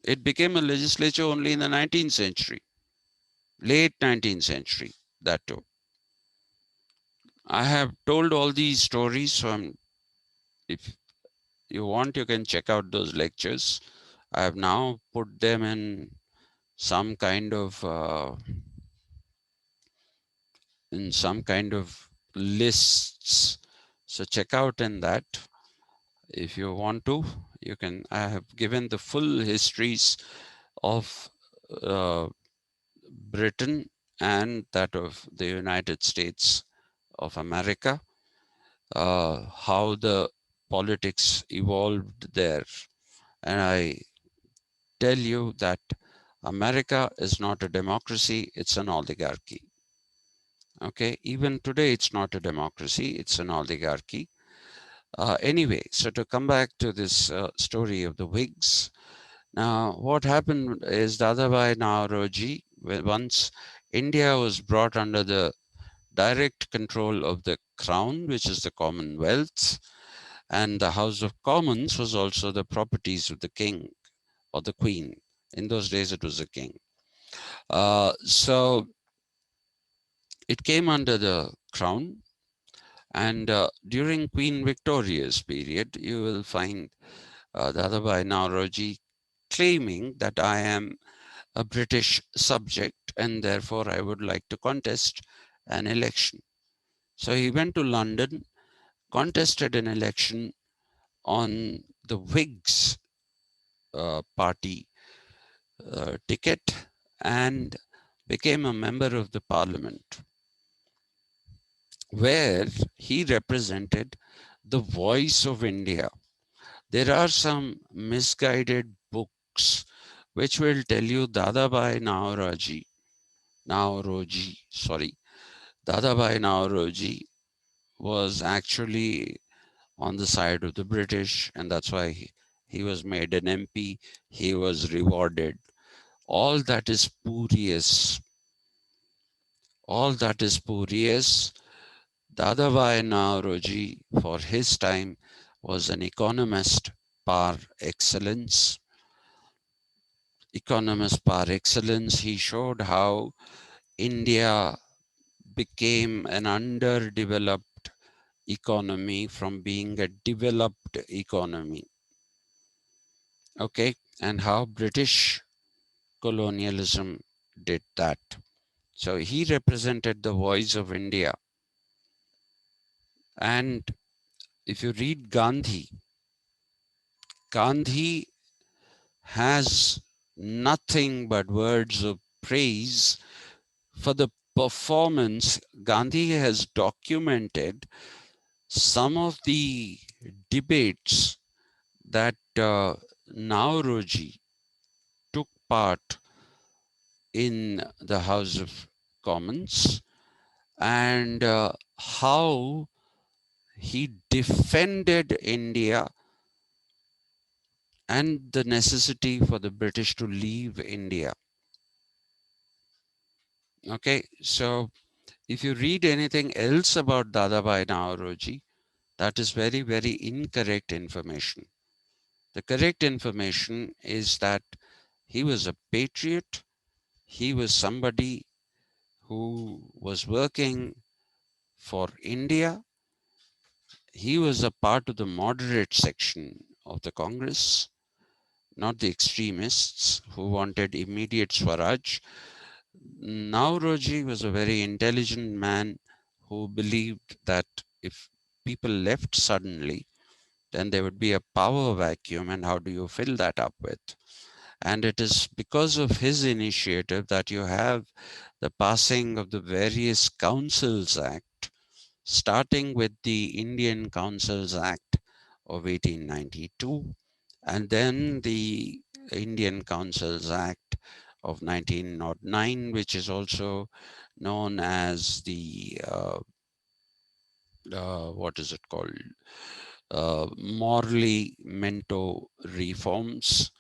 It became a legislature only in the 19th century, late 19th century, that too. I have told all these stories, so if you want, you can check out those lectures. I have now put them some kind of in some kind of lists. So check out in that. If you want to, you can. I have given the full histories of uh, Britain and that of the United States of America, how the politics evolved there. And I tell you that America is not a democracy, it's an oligarchy. Okay, even today it's not a democracy, it's an oligarchy. Anyway, so to come back to this story of the Whigs, now what happened is Dadabhai Naoroji, once India was brought under the direct control of the crown, which is the Commonwealth, and the House of Commons was also the properties of the king or the queen. In those days, it was the king. So it came under the crown, and during Queen Victoria's period, you will find Dadabhai Naoroji claiming that I am a British subject and therefore I would like to contest an election. So he went to London, contested an election on the Whigs party ticket, and became a member of the parliament, where he represented the voice of India. There are some misguided books which will tell you Dadabhai Naoroji, Dadabhai Naoroji was actually on the side of the British, and that's why he was made an MP, he was rewarded. All that is spurious. All that is spurious. Dadabhai Naoroji, for his time, was an economist par excellence. Economist par excellence. He showed how India became an underdeveloped economy from being a developed economy. Okay, and how British colonialism did that. So he represented the voice of India. And if you read Gandhi, Gandhi has nothing but words of praise for the performance. Gandhi has documented some of the debates that Naoroji took part in the House of Commons, and how he defended India and the necessity for the British to leave India. Okay, so if you read anything else about Dadabhai Naoroji, that is very, very incorrect information. The correct information is that he was a patriot. He was somebody who was working for India. He was a part of the moderate section of the Congress, not the extremists who wanted immediate Swaraj. Nauroji was a very intelligent man who believed that if people left suddenly, then there would be a power vacuum, and how do you fill that up with? And it is because of his initiative that you have the passing of the various Councils Act, starting with the Indian Councils Act of 1892, And then the Indian Councils Act of 1909, which is also known as the what is it called? Morley Minto reforms.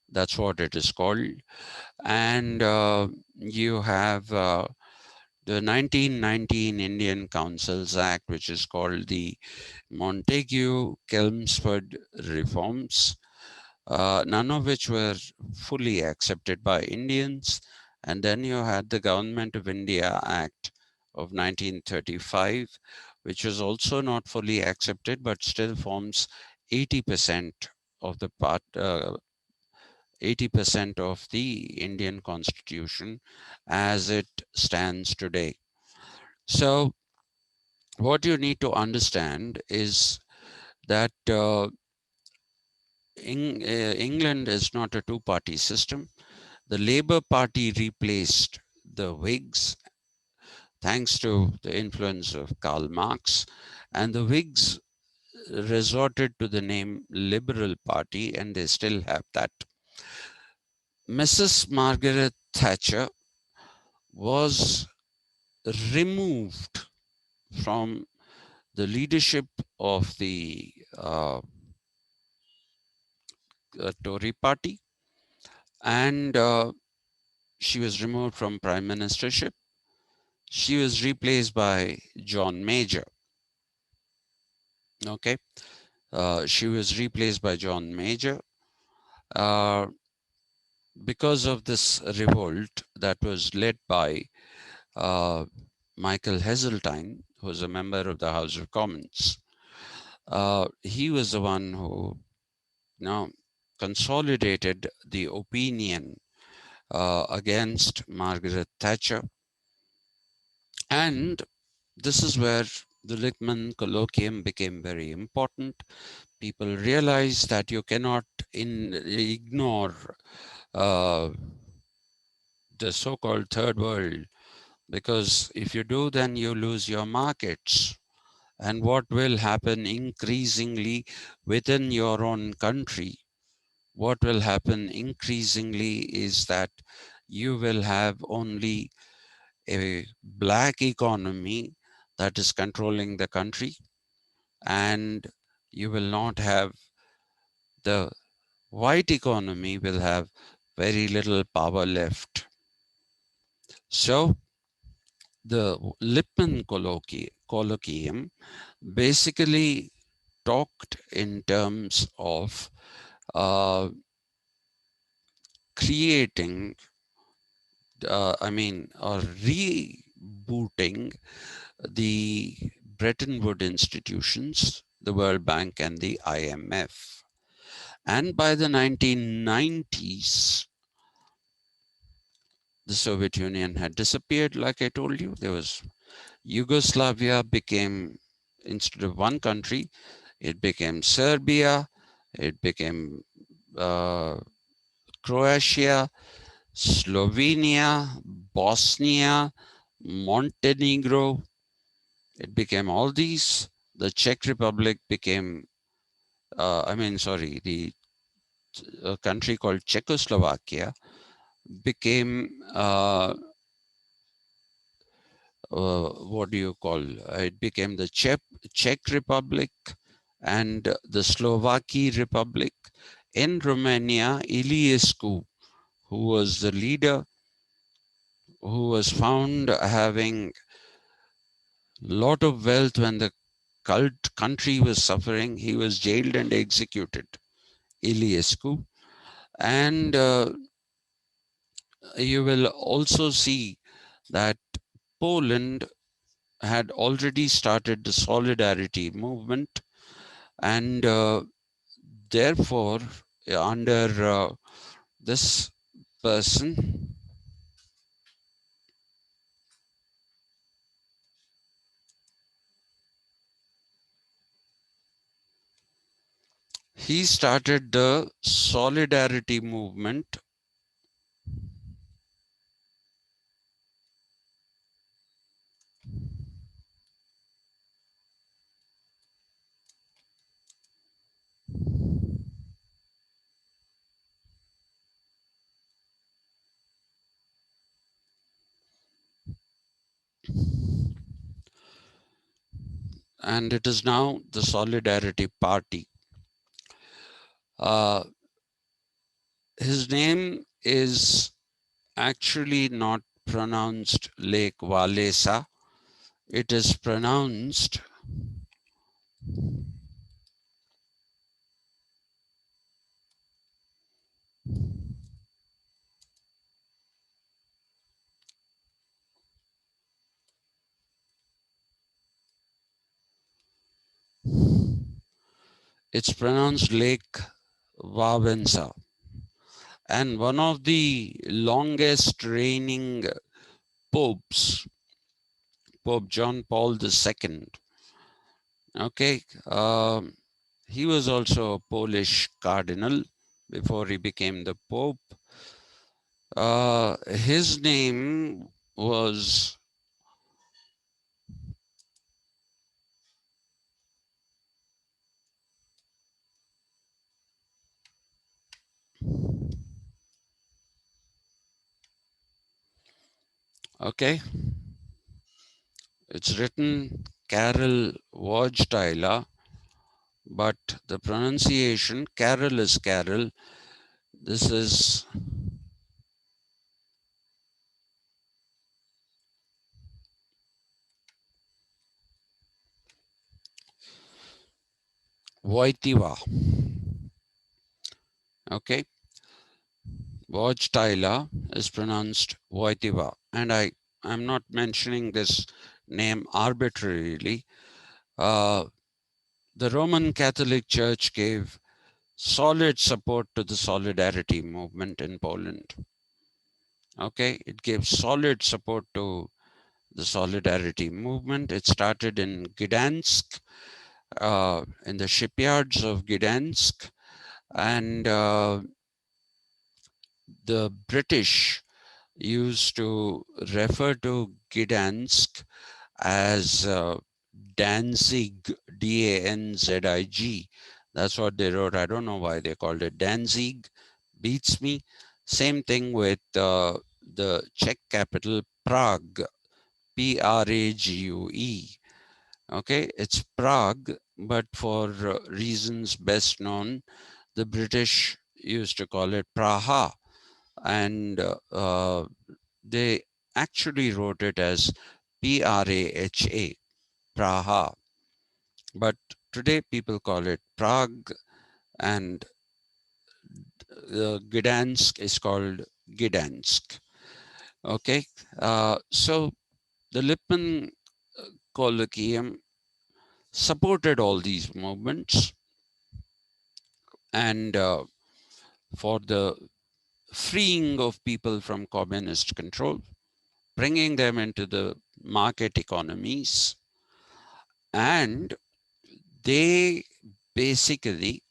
That's what it is called. And you have the 1919 Indian Councils Act, which is called the Montagu-Chelmsford reforms, none of which were fully accepted by Indians. And then you had the Government of India Act of 1935, which was also not fully accepted, but still forms 80% of the 80% of the Indian Constitution as it stands today. So what you need to understand is that England is not a two-party system. The Labour Party replaced the Whigs thanks to the influence of Karl Marx, and the Whigs resorted to the name Liberal Party, and they still have that. Mrs. Margaret Thatcher was removed from the leadership of the Tory party, and she was removed from prime ministership. She was replaced by John Major. Okay, she was replaced by John Major uh, because of this revolt that was led by uh, Michael Heseltine, who was a member of the House of Commons. He was the one who now consolidated the opinion against Margaret Thatcher. And this is where the Lipmann Colloquium became very important. People realized that you cannot ignore uh, the so-called third world, because if you do, then you lose your markets. And what will happen increasingly within your own country, what will happen increasingly is that you will have only a black economy that is controlling the country, and you will not have the white economy will have very little power left. So the Lippmann Colloquium basically talked in terms of uh, creating, or rebooting the Bretton Woods Institutions, the World Bank and the IMF. And by the 1990s, the Soviet Union had disappeared, like I told you. There was Yugoslavia became, instead of one country, it became Serbia, it became Croatia, Slovenia, Bosnia, Montenegro. It became all these. The Czech Republic became, the country called Czechoslovakia became, what do you call, it became the Czech Republic and the Slovaki Republic. In Romania, Iliescu, who was the leader, who was found having a lot of wealth when the country was suffering, he was jailed and executed, Iliescu. And you will also see that Poland had already started the solidarity movement, and therefore, under this person, he started the solidarity movement. and it is now the Solidarity Party. Uh, his name is actually not pronounced Lake Walesa. It is pronounced Lake Wałęsa. And one of the longest reigning popes, Pope John Paul II, okay, he was also a Polish cardinal before he became the Pope. His name was okay. It's written Karel Wojtyla, but the pronunciation Karel is Karel. This is Wojtyła. Okay, Wojtyla is pronounced Wojtyła, and I'm not mentioning this name arbitrarily. The Roman Catholic Church gave solid support to the Solidarity movement in Poland. Okay, it gave solid support to the Solidarity movement. It started in Gdansk, in the shipyards of Gdansk, and the British used to refer to Gdansk as Danzig, Danzig. That's what they wrote. I don't know why they called it Danzig. Beats me. Same thing with the Czech capital, Prague, Prague. Okay, it's Prague, but for reasons best known, the British used to call it Praha, and they actually wrote it as Praha, Praha. But today people call it Prague, and Gdansk is called Gdansk. Okay, so the Lipmann Colloquium supported all these movements, and for the freeing of people from communist control, bringing them into the market economies, and they basically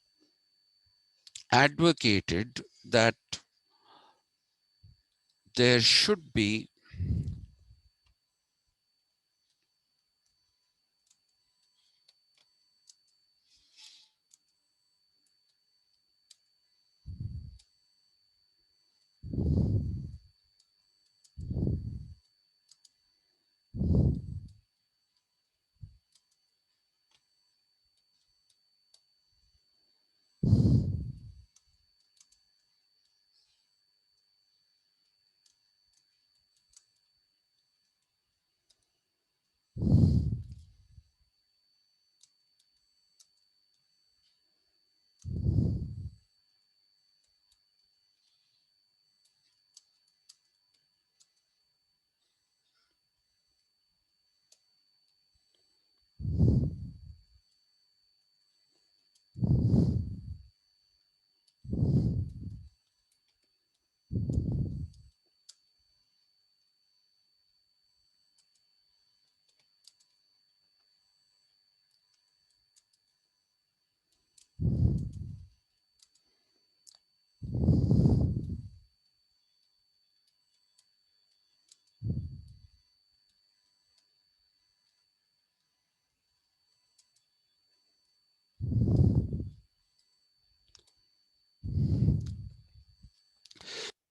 advocated that there should be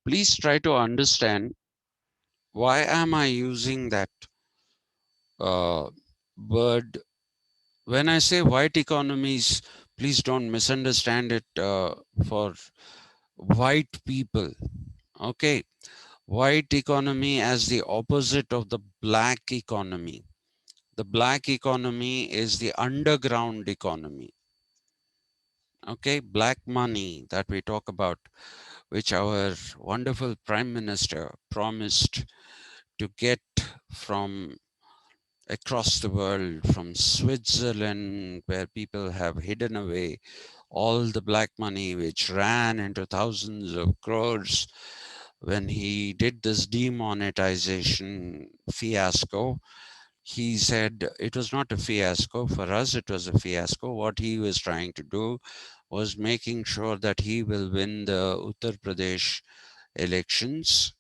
please try to understand why am I using that word when I say white economies, please don't misunderstand it for white people. Okay. White economy as the opposite of the black economy. The black economy is the underground economy. Okay. Black money that we talk about, which our wonderful prime minister promised to get from across the world, from Switzerland, where people have hidden away all the black money, which ran into thousands of crores when he did this demonetization fiasco. He said it was not a fiasco. For us, it was a fiasco. What he was trying to do was making sure that he will win the Uttar Pradesh elections,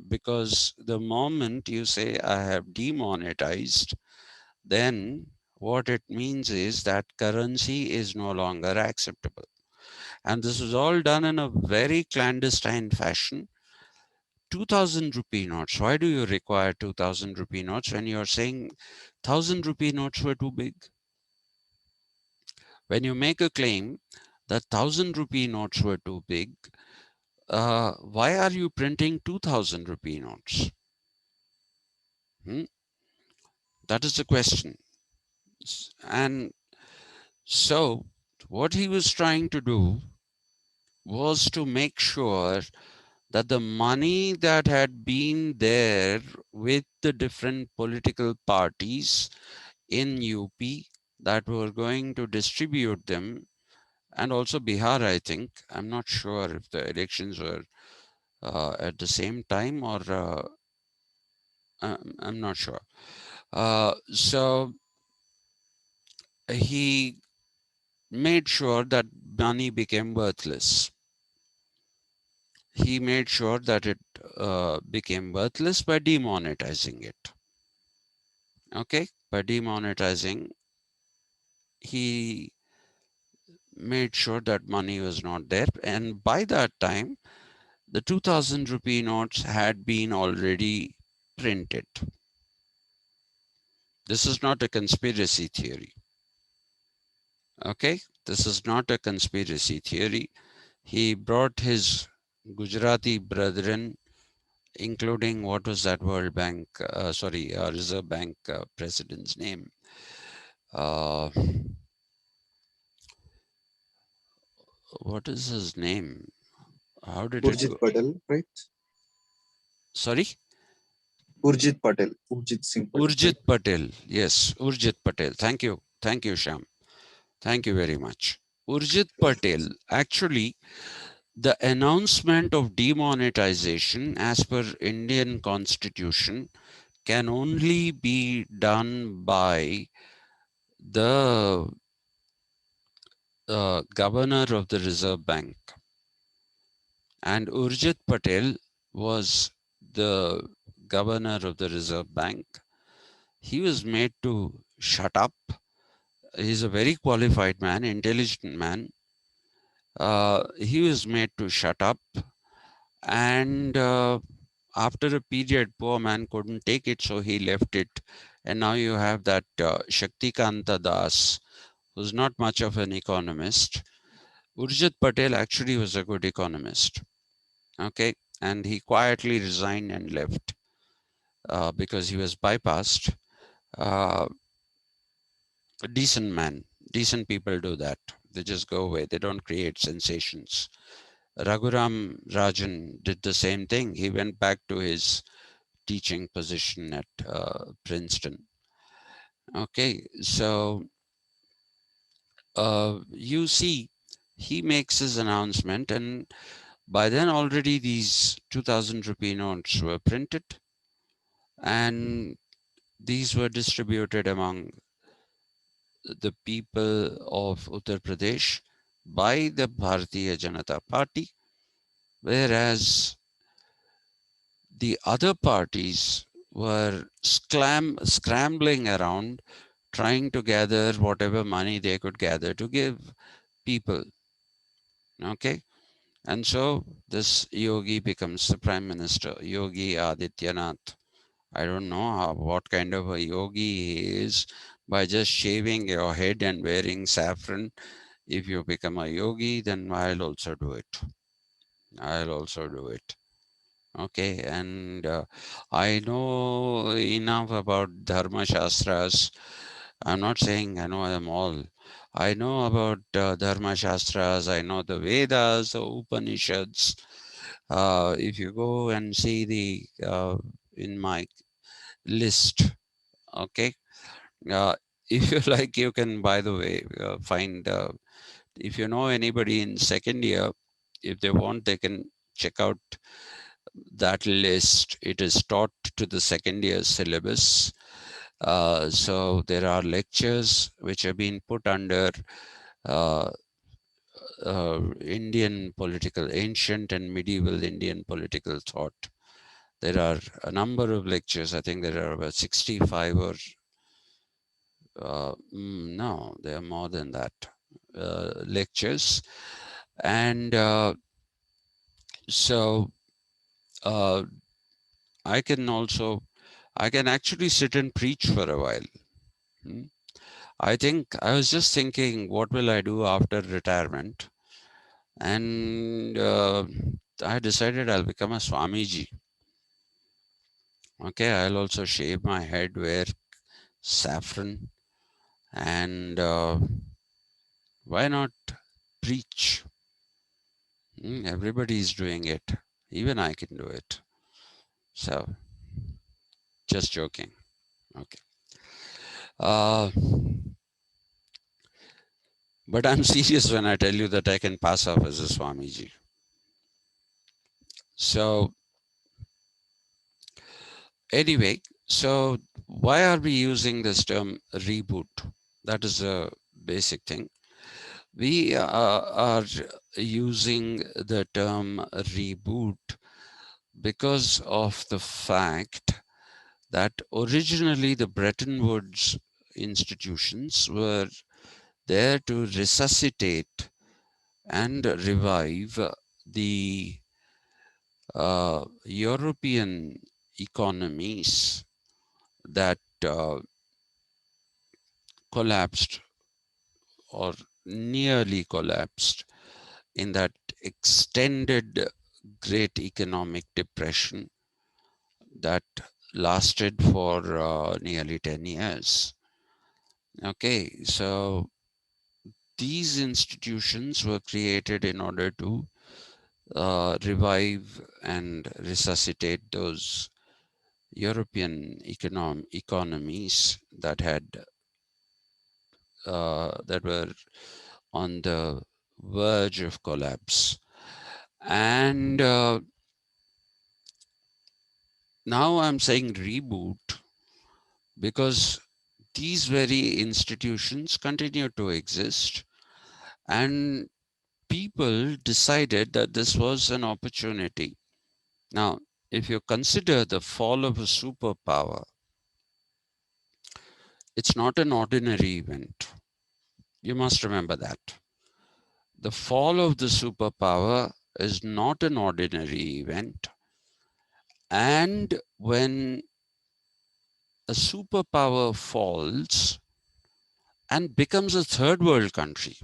because the moment you say I have demonetized, then what it means is that currency is no longer acceptable. And this was all done in a very clandestine fashion. 2000 rupee notes. Why do you require 2000 rupee notes when you're saying 1000 rupee notes were too big? When you make a claim that 1000 rupee notes were too big, why are you printing 2000 rupee notes? Hmm? That is the question. And so, what he was trying to do was to make sure that the money that had been there with the different political parties in UP that were going to distribute them, and also Bihar, I think. I'm not sure if the elections were at the same time, or I'm not sure. So he made sure that money became worthless. He made sure that it became worthless by demonetizing it. Okay, by demonetizing, he made sure that money was not there. And by that time, the 2000 rupee notes had been already printed. This is not a conspiracy theory. Okay, this is not a conspiracy theory. He brought his Gujarati brethren, including what was that World Bank, Reserve Bank president's name? Uh, what is his name? How did it Urjit go? Patel, right? Sorry? Urjit Patel, Urjit Singh Patel, Urjit right? Patel. Yes, Urjit Patel. Thank you. Thank you, Sham. Thank you very much. Urjit Patel, actually, the announcement of demonetization as per Indian constitution can only be done by the governor of the Reserve Bank. And Urjit Patel was the governor of the Reserve Bank. He was made to shut up. He's a very qualified man, intelligent man. He was made to shut up, and after a period, poor man couldn't take it, so he left it. And now you have that Shaktikanta Das, who's not much of an economist. Urjit Patel actually was a good economist, okay, and he quietly resigned and left because he was bypassed. Uh, a decent man, decent people do that. They just go away. They don't create sensations. Raghuram Rajan did the same thing. He went back to his teaching position at Princeton. Okay, so you see, he makes his announcement, and by then already these 2000 rupee notes were printed, and these were distributed among the people of Uttar Pradesh by the Bharatiya Janata Party, whereas the other parties were scrambling around trying to gather whatever money they could gather to give people. Okay. And so this Yogi becomes the prime minister, Yogi Adityanath. I don't know what kind of a yogi he is, by just shaving your head and wearing saffron. If you become a yogi, then I'll also do it. I'll also do it. Okay, and I know enough about Dharma Shastras. I'm not saying I know them all. I know about Dharma Shastras, I know the Vedas, the Upanishads. If you go and see the in my list, okay, uh, if you like, you can, by the way, find, if you know anybody in second year, if they want, they can check out that list. It is taught to the second year syllabus. So there are lectures which have been put under uh, Indian political, ancient and medieval Indian political thought. There are a number of lectures. I think there are about 65 or no, there are more than that lectures. And so uh, I can also, I can actually sit and preach for a while. Hmm. I think I was just thinking, what will I do after retirement? And I decided I'll become a Swamiji. Okay, I'll also shave my head, wear saffron, and why not preach? Everybody is doing it. Even I can do it. So, just joking. Okay. Uh, but I'm serious when I tell you that I can pass off as a Swamiji. So, anyway, so why are we using this term reboot? That is a basic thing. We are using the term reboot because of the fact that originally the Bretton Woods institutions were there to resuscitate and revive the European economies that collapsed or nearly collapsed in that extended great economic depression that lasted for nearly 10 years. Okay, so these institutions were created in order to revive and resuscitate those European economies that had that were on the verge of collapse. And now I'm saying reboot because these very institutions continue to exist, and people decided that this was an opportunity. Now, if you consider the fall of a superpower, it's not an ordinary event. You must remember that. The fall of the superpower is not an ordinary event. And when a superpower falls and becomes a third world country,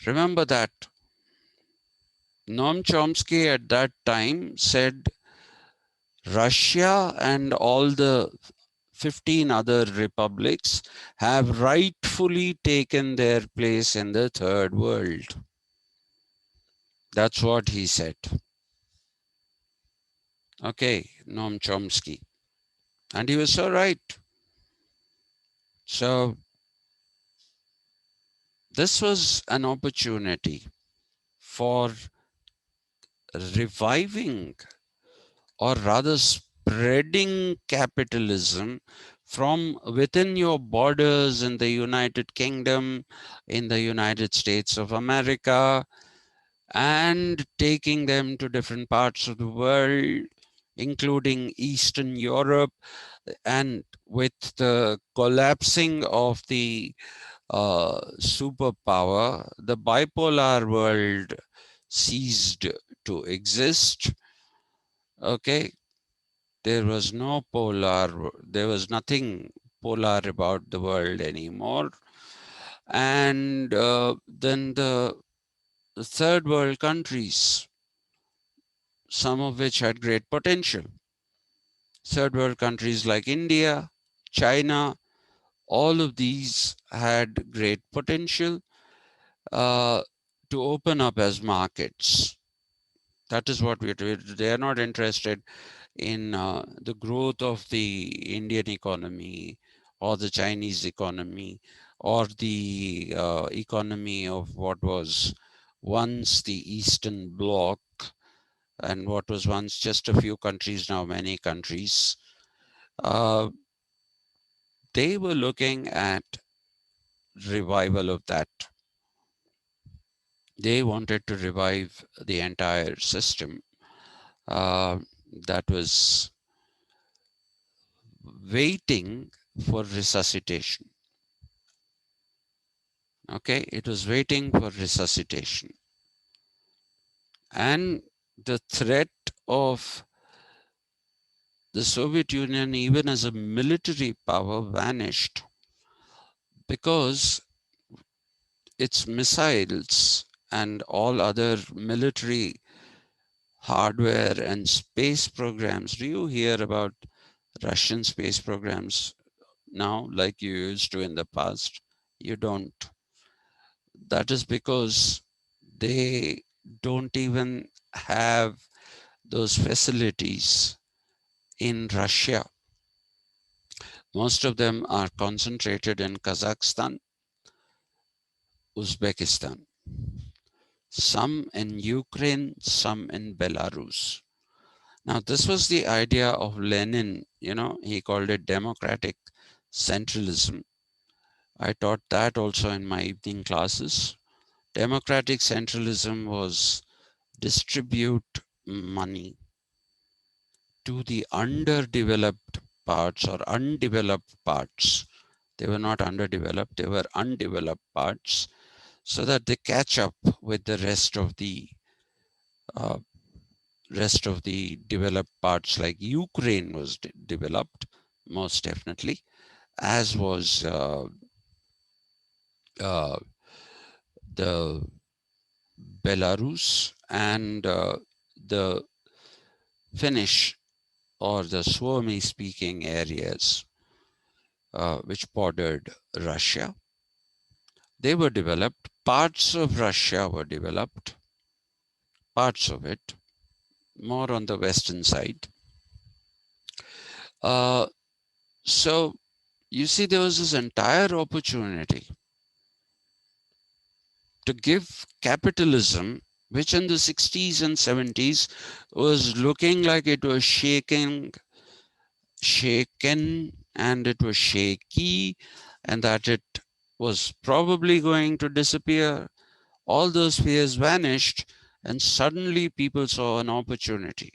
remember that Noam Chomsky at that time said Russia and all the 15 other republics have rightfully taken their place in the third world. That's what he said. Okay, Noam Chomsky. And he was so right. So this was an opportunity for reviving, or rather spreading, capitalism from within your borders in the United Kingdom, in the United States of America, and taking them to different parts of the world, including Eastern Europe. And with the collapsing of the superpower, the bipolar world ceased to exist. Okay, there was no polar, there was nothing polar about the world anymore. And then the third world countries, some of which had great potential. Third world countries like India, China, all of these had great potential uh, to open up as markets. That is what we're doing. They are not interested in the growth of the Indian economy or the Chinese economy or the economy of what was once the Eastern Bloc and what was once just a few countries, now many countries. Uh, they were looking at revival of that. They wanted to revive the entire system uh, that was waiting for resuscitation. Okay, it was waiting for resuscitation. And the threat of the Soviet Union, even as a military power, vanished because its missiles and all other military hardware and space programs. Do you hear about Russian space programs now like you used to in the past? You don't. That is because they don't even have those facilities in Russia. Most of them are concentrated in Kazakhstan, Uzbekistan, some in Ukraine, some in Belarus. Now, this was the idea of Lenin, he called it democratic centralism. I taught that also in my evening classes. Democratic centralism was distribute money to the underdeveloped parts or undeveloped parts. They were not underdeveloped, they were undeveloped parts, so that they catch up with the uh, rest of the developed parts. Like Ukraine was developed, most definitely, as was uh, the Belarus and the Finnish or the Suomi speaking areas which bordered Russia. They were developed. Parts of Russia were developed, parts of it, more on the western side. Uh, so you see, there was this entire opportunity to give capitalism, which in the 60s and 70s was looking like it was shaken and it was shaky, and that it was probably going to disappear. All those fears vanished, and suddenly people saw an opportunity.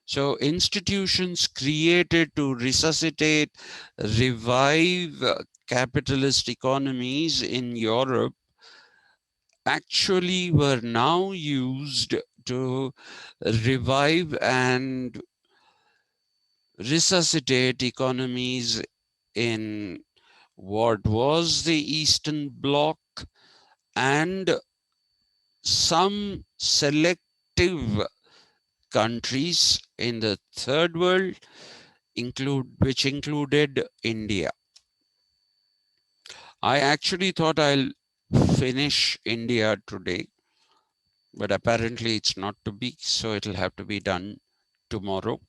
So institutions created to resuscitate, revive capitalist economies in Europe actually were now used to revive and resuscitate economies in what was the Eastern Bloc and some selective countries in the third world, which included India. I actually thought I'll finish India today, but apparently it's not to be, so it'll have to be done tomorrow.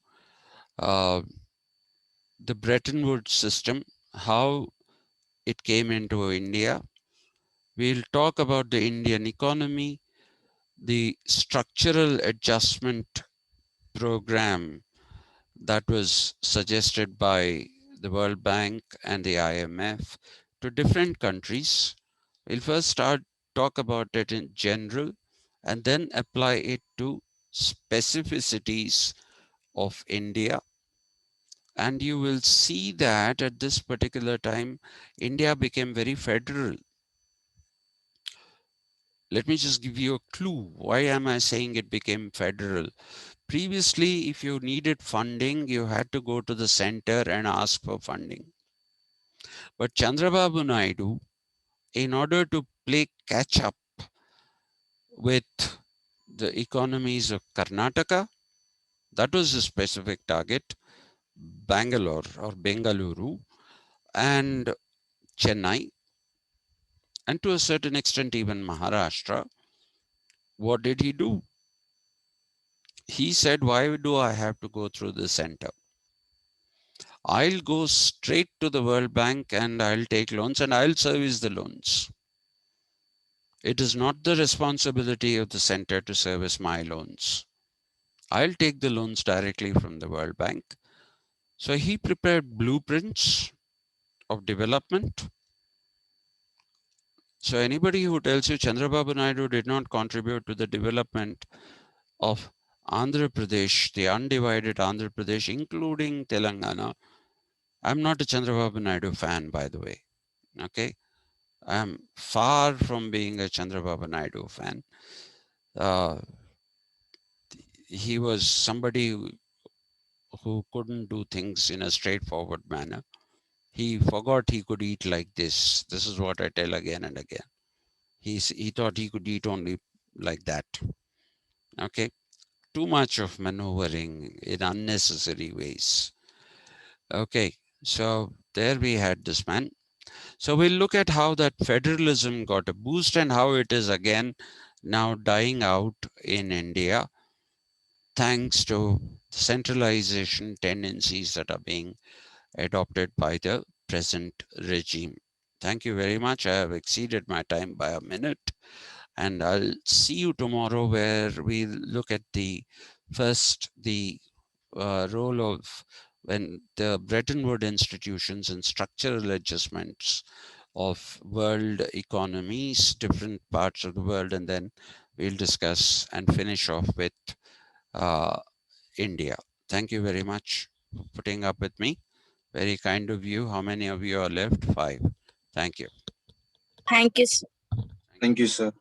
Uh, the Bretton Woods system, how it came into India. We'll talk about the Indian economy, the structural adjustment program that was suggested by the World Bank and the IMF to different countries. We'll first talk about it in general and then apply it to specificities of India. And you will see that at this particular time, India became very federal. Let me just give you a clue. Why am I saying it became federal? Previously, if you needed funding, you had to go to the center and ask for funding. But Chandrababu Naidu, in order to play catch up with the economies of Karnataka, that was a specific target, Bangalore or Bengaluru, and Chennai, and to a certain extent, even Maharashtra. What did he do? He said, why do I have to go through the center? I'll go straight to the World Bank and I'll take loans and I'll service the loans. It is not the responsibility of the center to service my loans. I'll take the loans directly from the World Bank. So he prepared blueprints of development. So anybody who tells you Chandrababu Naidu did not contribute to the development of Andhra Pradesh, the undivided Andhra Pradesh, including Telangana, I'm not a Chandrababu Naidu fan, by the way. Okay. I'm far from being a Chandrababu Naidu fan. Uh, he was somebody who couldn't do things in a straightforward manner. He forgot he could eat like this. This is what I tell again and again. He thought he could eat only like that. Okay. Too much of maneuvering in unnecessary ways. Okay. So there we had this man. So we'll look at how that federalism got a boost and how it is again now dying out in India thanks to centralization tendencies that are being adopted by the present regime. Thank you very much. I have exceeded my time by a minute, and I'll see you tomorrow where we look at the role of when the Bretton Woods institutions and structural adjustments of world economies, different parts of the world, and then we'll discuss and finish off with uh, India. Thank you very much for putting up with me. Very kind of you. How many of you are left? 5. Thank you. Thank you. Thank you, sir.